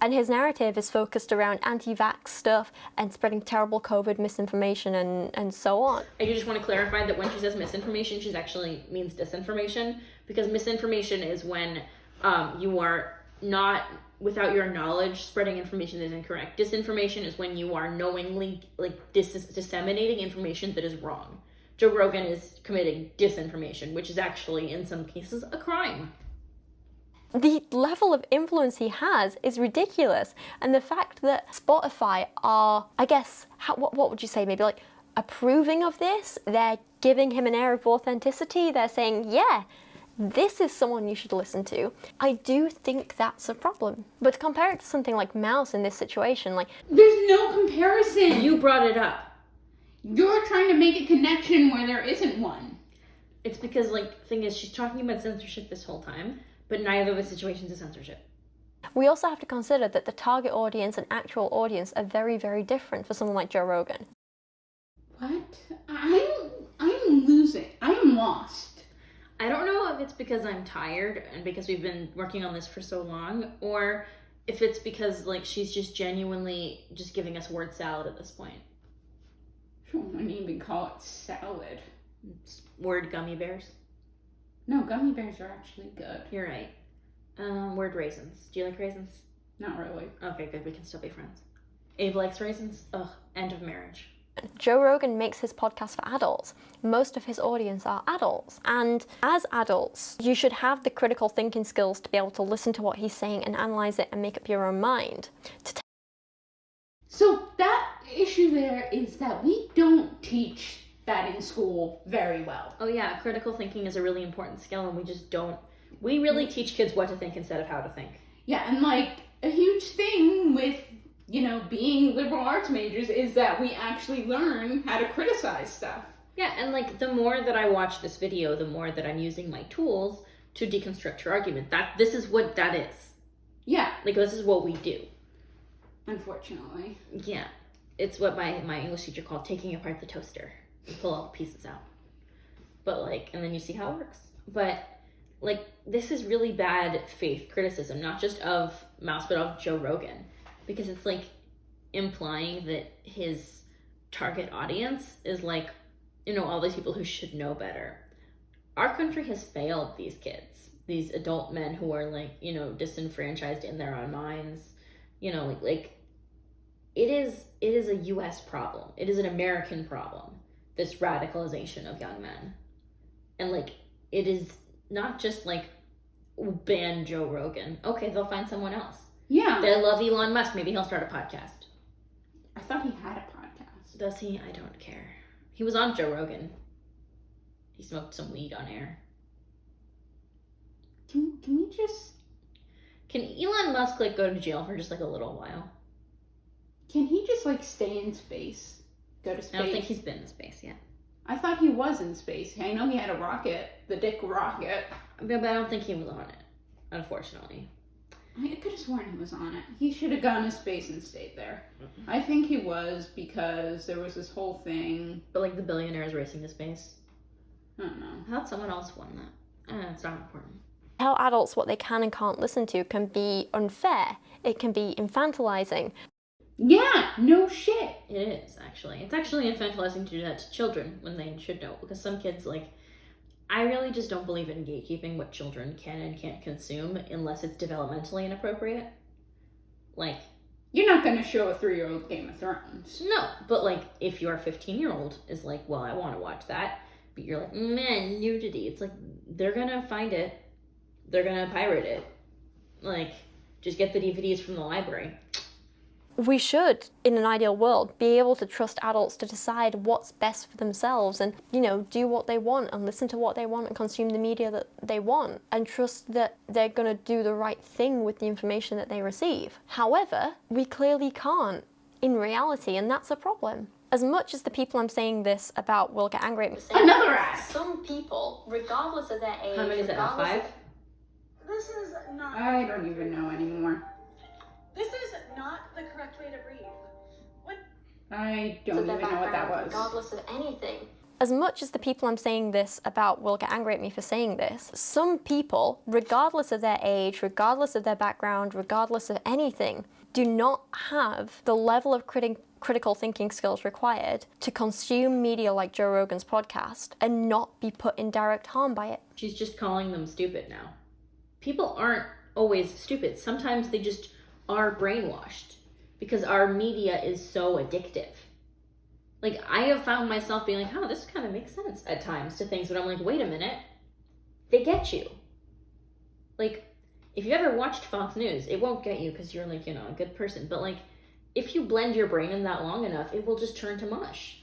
And his narrative is focused around anti-vax stuff and spreading terrible COVID misinformation and so on. I do just want to clarify that when she says misinformation, she actually means disinformation, because misinformation is when you are not, without your knowledge, spreading information that is incorrect. Disinformation is when you are knowingly disseminating information that is wrong. Joe Rogan is committing disinformation, which is actually, in some cases, a crime. The level of influence he has is ridiculous. And the fact that Spotify are, I guess, what would you say, maybe like approving of this? They're giving him an air of authenticity. They're saying, yeah, this is someone you should listen to. I do think that's a problem. But to compare it to something like Mouse in this situation, like... There's no comparison. You brought it up. You're trying to make a connection where there isn't one. It's because, like, the thing is, she's talking about censorship this whole time, but neither of the situations is censorship. We also have to consider that the target audience and actual audience are very, very different for someone like Joe Rogan. What? I'm losing. I'm lost. I don't know if it's because I'm tired and because we've been working on this for so long, or if it's because, like, she's just genuinely just giving us word salad at this point. I wouldn't even call it salad. It's word gummy bears. No, gummy bears are actually good. You're right. Word raisins. Do you like raisins? Not really. Okay, good. We can still be friends. Abe likes raisins. Ugh, end of marriage. Joe Rogan makes his podcast for adults. Most of his audience are adults. And as adults, you should have the critical thinking skills to be able to listen to what he's saying and analyze it and make up your own mind. So that issue there is that we don't teach that in school very well. Oh yeah, critical thinking is a really important skill, and we just don't. We really teach kids what to think instead of how to think. Yeah, and like a huge thing with, you know, being liberal arts majors is that we actually learn how to criticize stuff. Yeah, and like the more that I watch this video, the more that I'm using my tools to deconstruct your argument. This is what that is. Yeah. Like, this is what we do. Unfortunately. Yeah. It's what my English teacher called taking apart the toaster. You pull all the pieces out. But like, and then you see how it works. But like, this is really bad faith criticism, not just of Mouse, but of Joe Rogan. Because it's like implying that his target audience is like, you know, all these people who should know better. Our country has failed these kids, these adult men who are like, you know, disenfranchised in their own minds. You know, like it is a US problem. It is an American problem, this radicalization of young men. And like, it is not just like ban Joe Rogan. Okay, they'll find someone else. Yeah. They love Elon Musk. Maybe he'll start a podcast. I thought he had a podcast. Does he? I don't care. He was on Joe Rogan. He smoked some weed on air. Can we just... Can Elon Musk like go to jail for just like a little while? Can he just, like, stay in space? Go to space? I don't think he's been in space yet. I thought he was in space. I know he had a rocket, the Dick rocket. But I don't think he was on it, unfortunately. I could have sworn he was on it. He should have gone to space and stayed there. I think he was, because there was this whole thing. But like the billionaires racing to space. I don't know. I thought someone else won that. It's not important. Tell adults what they can and can't listen to can be unfair. It can be infantilizing. Yeah, no shit. It is, actually. It's actually infantilizing to do that to children when they should know. Because some kids, like, I really just don't believe in gatekeeping what children can and can't consume unless it's developmentally inappropriate. Like, you're not going to show a 3-year-old Game of Thrones. No, but like, if your 15-year-old is like, well, I want to watch that, but you're like, man, nudity. It's like, they're going to find it. They're going to pirate it. Like, just get the DVDs from the library. We should, in an ideal world, be able to trust adults to decide what's best for themselves and, you know, do what they want and listen to what they want and consume the media that they want and trust that they're going to do the right thing with the information that they receive. However, we clearly can't in reality, and that's a problem. As much as the people I'm saying this about will get angry at me, Another ass. some people, regardless of their age, How many is that? 5? This is not. I don't even know anymore. This is not the correct way to breathe. What? I don't even know what that was. Regardless of anything. As much as the people I'm saying this about will get angry at me for saying this, some people, regardless of their age, regardless of their background, regardless of anything, do not have the level of critical thinking skills required to consume media like Joe Rogan's podcast and not be put in direct harm by it. She's just calling them stupid now. People aren't always stupid. Sometimes they just are brainwashed because our media is so addictive. Like, I have found myself being like, oh, this kind of makes sense at times to things, but I'm like, wait a minute. They get you. Like, if you ever watched Fox News, it won't get you because you're like, you know, a good person. But like, if you blend your brain in that long enough, it will just turn to mush.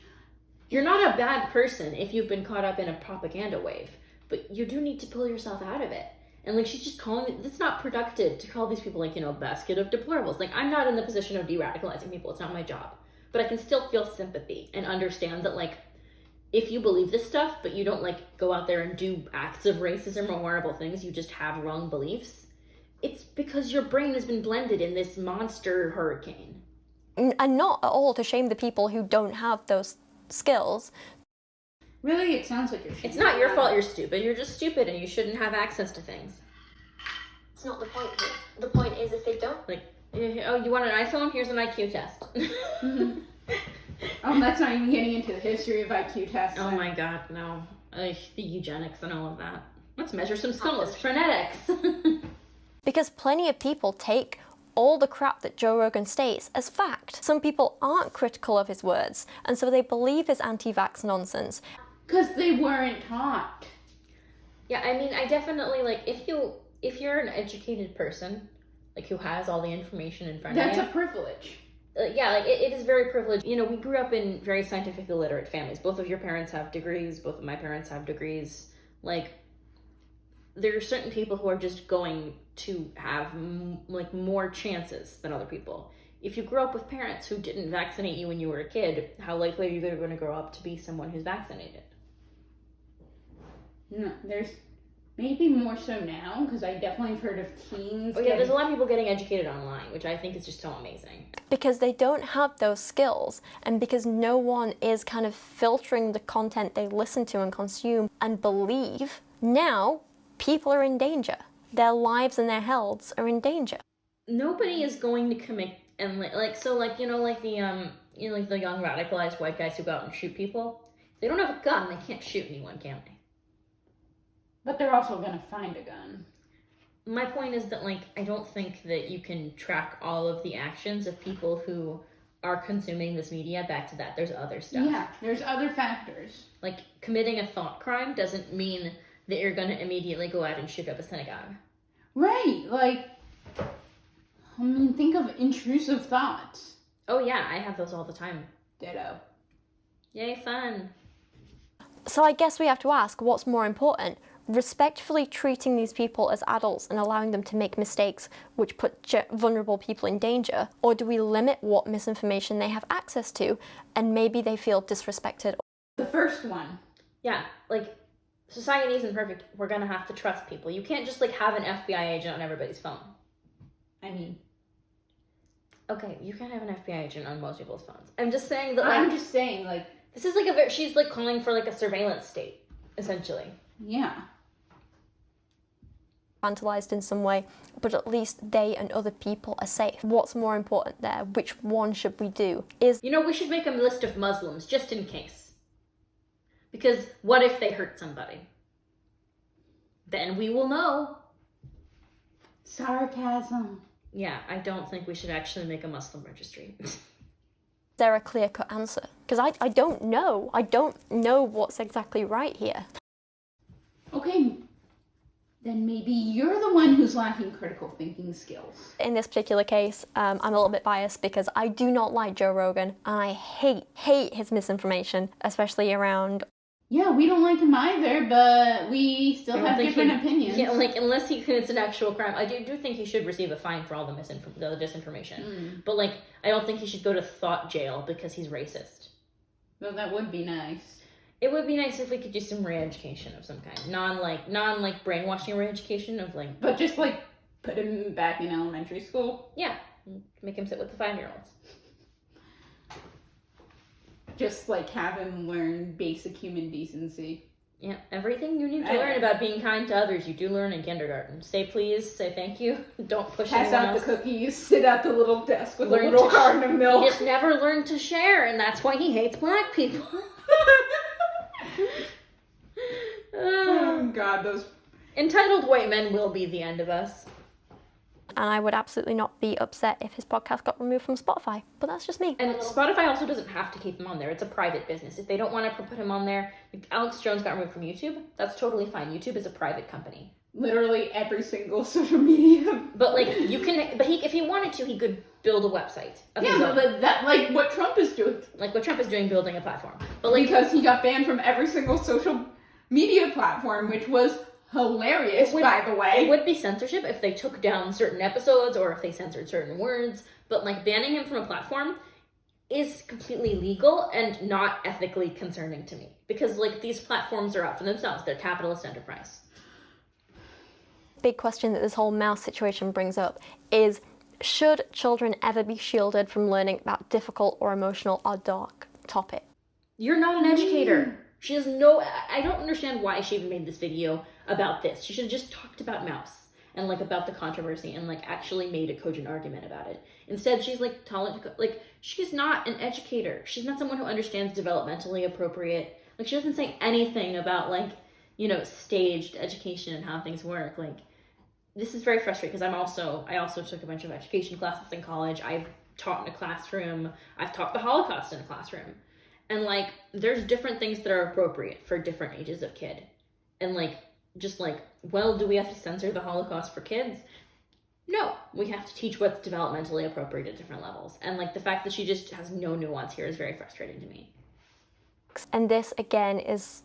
You're not a bad person if you've been caught up in a propaganda wave, but you do need to pull yourself out of it. And like, she's just calling it, it's not productive to call these people like, you know, basket of deplorables. Like, I'm not in the position of de-radicalizing people. It's not my job. But I can still feel sympathy and understand that, like, if you believe this stuff, but you don't, like, go out there and do acts of racism or horrible things, you just have wrong beliefs, it's because your brain has been blended in this monster hurricane. And not at all to shame the people who don't have those skills. Really, it sounds like you're It's not your fault you're stupid. You're just stupid and you shouldn't have access to things. It's not the point here. The point is if they don't. Like, oh, you want an iPhone? Here's an IQ test. Mm-hmm. Oh, that's not even getting into the history of IQ tests. Oh my god, no. The eugenics and all of that. Let's measure some skills. Phonetics. Because plenty of people take all the crap that Joe Rogan states as fact. Some people aren't critical of his words, and so they believe his anti-vax nonsense. Because they weren't taught. Yeah, I mean, I definitely, like, if you're an educated person, like, who has all the information in front of you. That's a privilege. Yeah, like, it is very privileged. You know, we grew up in very scientifically literate families. Both of your parents have degrees. Both of my parents have degrees. Like, there are certain people who are just going to have, like, more chances than other people. If you grow up with parents who didn't vaccinate you when you were a kid, how likely are you going to grow up to be someone who's vaccinated? No, there's maybe more so now, because I definitely have heard of teens. Oh yeah, there's a lot of people getting educated online, which I think is just so amazing. Because they don't have those skills, and because no one is kind of filtering the content they listen to and consume and believe, now people are in danger. Their lives and their healths are in danger. Nobody is going to commit, and like so, like, you know, like the like the young radicalized white guys who go out and shoot people. If they don't have a gun, they can't shoot anyone, can they? But they're also going to find a gun. My point is that, like, I don't think that you can track all of the actions of people who are consuming this media back to that. There's other stuff. Yeah, there's other factors. Like, committing a thought crime doesn't mean that you're going to immediately go out and shoot up a synagogue. Right, like, I mean, think of intrusive thoughts. Oh yeah, I have those all the time. Ditto. Yay, fun. So I guess we have to ask, what's more important? respectfully treating these people as adults and allowing them to make mistakes which put vulnerable people in danger? Or do we limit what misinformation they have access to and maybe they feel disrespected? The first one. Yeah, like, society isn't perfect. We're gonna have to trust people. You can't just, like, have an FBI agent on everybody's phone. I mean, okay, you can't have an FBI agent on most people's phones. I'm just saying that, like, I'm just saying, like, this is like she's like calling for like a surveillance state, essentially. yeah. Vandalized in some way, but at least they and other people are safe. What's more important there? Which one should we do? You know, we should make a list of Muslims just in case. Because what if they hurt somebody? Then we will know. Sarcasm. Yeah, I don't think we should actually make a Muslim registry. Is there a clear-cut answer? Because I don't know. I don't know what's exactly right here. Okay, then maybe you're the one who's lacking critical thinking skills. In this particular case, I'm a little bit biased because I do not like Joe Rogan and I hate his misinformation, especially around... Yeah, we don't like him either, but we still have different opinions. Yeah, like, unless he commits an actual crime. I do think he should receive a fine for all the disinformation. But, like, I don't think he should go to thought jail because he's racist. Well, that would be nice. It would be nice if we could do some re-education of some kind. Non brainwashing re-education of, like... But just, like, put him back in elementary school? Yeah. Make him sit with the 5-year-olds. Just, like, have him learn basic human decency. Yeah, everything you need to learn about being kind to others, you do learn in kindergarten. Say please, say thank you, don't push Pass anyone out else. the cookies, sit at the little desk with Learn a little to carton of milk. He just never learned to share, and that's why he hates black people. Oh, God, those... Entitled white men will be the end of us. And I would absolutely not be upset if his podcast got removed from Spotify. But that's just me. And Spotify also doesn't have to keep him on there. It's a private business. If they don't want to put him on there, if Alex Jones got removed from YouTube, that's totally fine. YouTube is a private company. Literally every single social media. But, like, you can... But if he wanted to, he could build a website. Yeah, but that, like, what Trump is doing. Like what Trump is doing, building a platform. But, like... Because he got banned from every single social media platform, which was... hilarious, by the way. It would be censorship if they took down certain episodes or if they censored certain words, but, like, banning him from a platform is completely legal and not ethically concerning to me. Because, like, these platforms are out for themselves. They're capitalist enterprise. Big question that this whole mouse situation brings up is, should children ever be shielded from learning about difficult or emotional or dark topics? You're not an educator. She has no... I don't understand why she even made this video about this. She should have just talked about mouse and, like, about the controversy and, like, actually made a cogent argument about it. Instead, she's, like, she's not an educator. She's not someone who understands developmentally appropriate... Like, she doesn't say anything about, like, you know, staged education and how things work. Like, this is very frustrating because I also took a bunch of education classes in college. I've taught in a classroom. I've taught the Holocaust in a classroom. And, like, there's different things that are appropriate for different ages of kid. And, like, just, like, well, do we have to censor the Holocaust for kids? No. We have to teach what's developmentally appropriate at different levels. And, like, the fact that she just has no nuance here is very frustrating to me. And this, again, is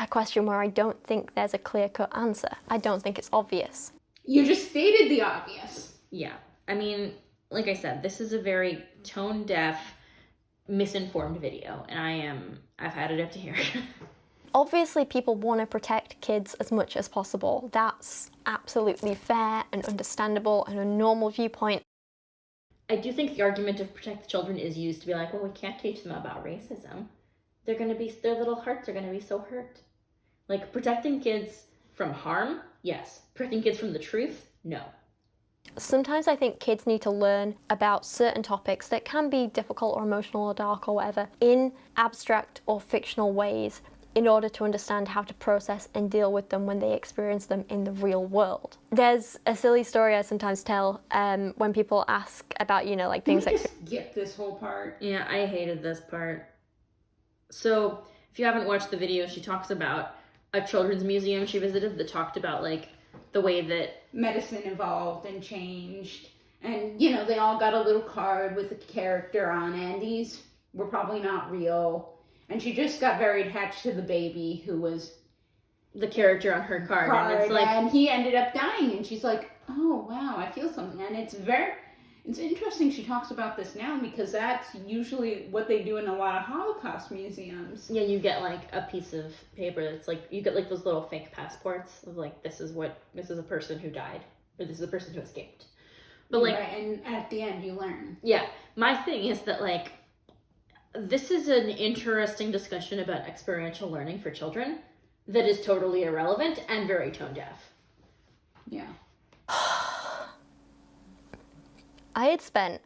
a question where I don't think there's a clear-cut answer. I don't think it's obvious. You just stated the obvious. Yeah. I mean, like I said, this is a very tone-deaf, misinformed video, and I've had it up to here. Obviously, people want to protect kids as much as possible. That's absolutely fair and understandable and a normal viewpoint. I do think the argument of protect the children is used to be like, well, we can't teach them about racism. Their little hearts are gonna be so hurt. Like, protecting kids from harm, yes. Protecting kids from the truth, no. Sometimes I think kids need to learn about certain topics that can be difficult or emotional or dark or whatever in abstract or fictional ways in order to understand how to process and deal with them when they experience them in the real world. There's a silly story I sometimes tell when people ask about, you know, like things like... Just get this whole part. Yeah, I hated this part. So, if you haven't watched the video, she talks about a children's museum she visited that talked about, like, the way that medicine evolved and changed. And, you know, they all got a little card with a character on it. And these were probably not real. And she just got very attached to the baby who was the character on her card. And it's like, and he ended up dying, and she's like, oh wow, I feel something. And it's interesting she talks about this now, because that's usually what they do in a lot of Holocaust museums. yeah, you get like a piece of paper that's like, you get like those little fake passports of like, this is a person who died, or this is a person who escaped. But like, right, and at the end you learn. yeah, my thing is that like, this is an interesting discussion about experiential learning for children that is totally irrelevant and very tone deaf. Yeah. I had spent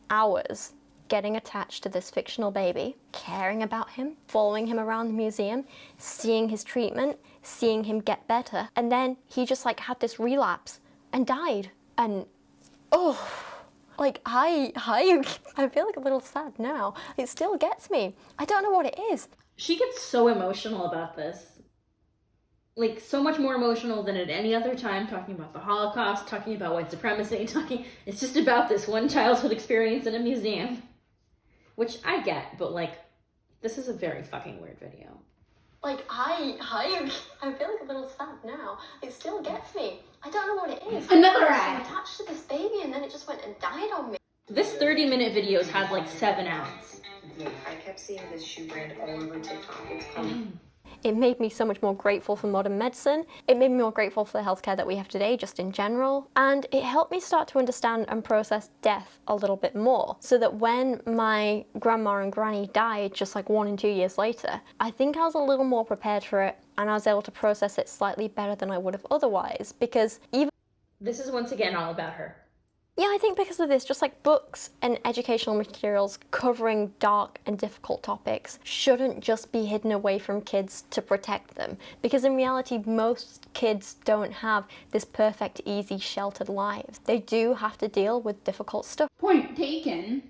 hours getting attached to this fictional baby, caring about him, following him around the museum, seeing his treatment, seeing him get better, and then he just like had this relapse and died. And like I feel like a little sad now. It still gets me. I don't know what it is. She gets so emotional about this. Like, so much more emotional than at any other time, talking about the Holocaust, talking about white supremacy, it's just about this one childhood experience in a museum. Which I get, but like, this is a very fucking weird video. Like, I feel like a little sad now. It still gets me. I don't know what it is. Another I ad. was attached to this baby and then it just went and died on me. This 30-minute video's had like 7 ads. I kept seeing this shoe brand all over TikTok. It's called It made me so much more grateful for modern medicine. It made me more grateful for the healthcare that we have today, just in general. And it helped me start to understand and process death a little bit more. So that when my grandma and granny died just like 1 and 2 years later, I think I was a little more prepared for it, and I was able to process it slightly better than I would have otherwise. Because even This is once again all about her. yeah, I think because of this, just like books and educational materials covering dark and difficult topics shouldn't just be hidden away from kids to protect them. Because in reality, most kids don't have this perfect, easy, sheltered lives. They do have to deal with difficult stuff. Point taken.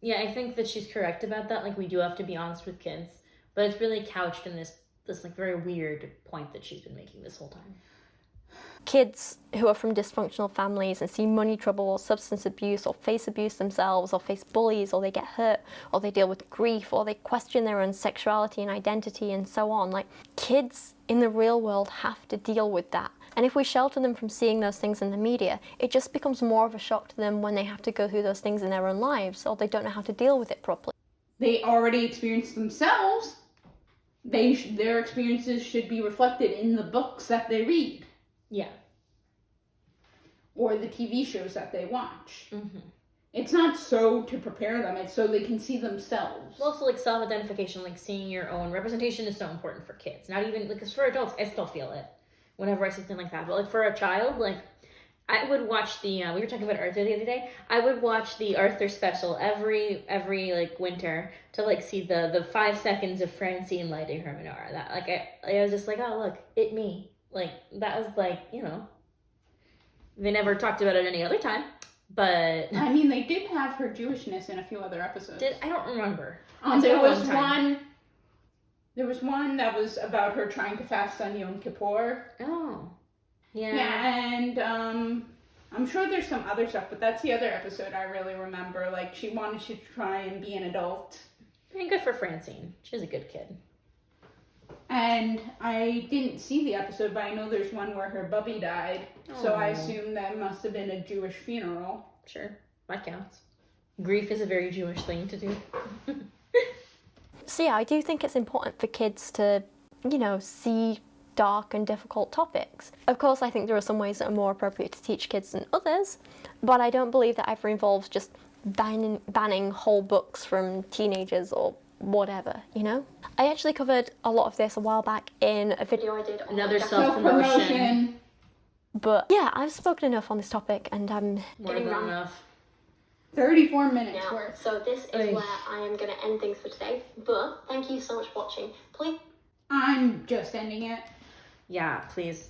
Yeah, I think that she's correct about that. Like, we do have to be honest with kids. But it's really couched in this like very weird point that she's been making this whole time. Kids who are from dysfunctional families and see money trouble or substance abuse or face abuse themselves or face bullies or they get hurt or they deal with grief or they question their own sexuality and identity and so on. Like, kids in the real world have to deal with that. And if we shelter them from seeing those things in the media, it just becomes more of a shock to them when they have to go through those things in their own lives or they don't know how to deal with it properly. They already experienced themselves. Their experiences should be reflected in the books that they read. Yeah. Or the TV shows that they watch. Mm-hmm. It's not so to prepare them, it's so they can see themselves. Well, also, like, self-identification, like, seeing your own representation is so important for kids. Not even, like, because for adults, I still feel it whenever I see something like that. But, like, for a child, like, I would watch the, we were talking about Arthur the other day, I would watch the Arthur special every like, winter to, like, see the 5 seconds of Francine lighting her menorah. That, like, I was just like, oh, look, it me. Like, that was, like, you know, they never talked about it any other time, but... I mean, they did have her Jewishness in a few other episodes. I don't remember. There was one that was about her trying to fast on Yom Kippur. Oh. Yeah. Yeah, and I'm sure there's some other stuff, but that's the other episode I really remember. Like, she wanted to try and be an adult. And good for Francine. She's a good kid. And I didn't see the episode, but I know there's one where her bubby died. So I Aw. assume that must have been a Jewish funeral. Sure. That counts. Grief is a very Jewish thing to do. So yeah, I do think it's important for kids to, you know, see dark and difficult topics. Of course, I think there are some ways that are more appropriate to teach kids than others, but I don't believe that ever involves just banning whole books from teenagers or whatever, you know? I actually covered a lot of this a while back in a video I did on Another my self-promotion. But yeah, I've spoken enough on this topic and I'm More getting than wrong. enough. 34 minutes Now, worth. so this is Oy. where I am going to end things for today, but thank you so much for watching. Please I'm just ending it. Yeah, please.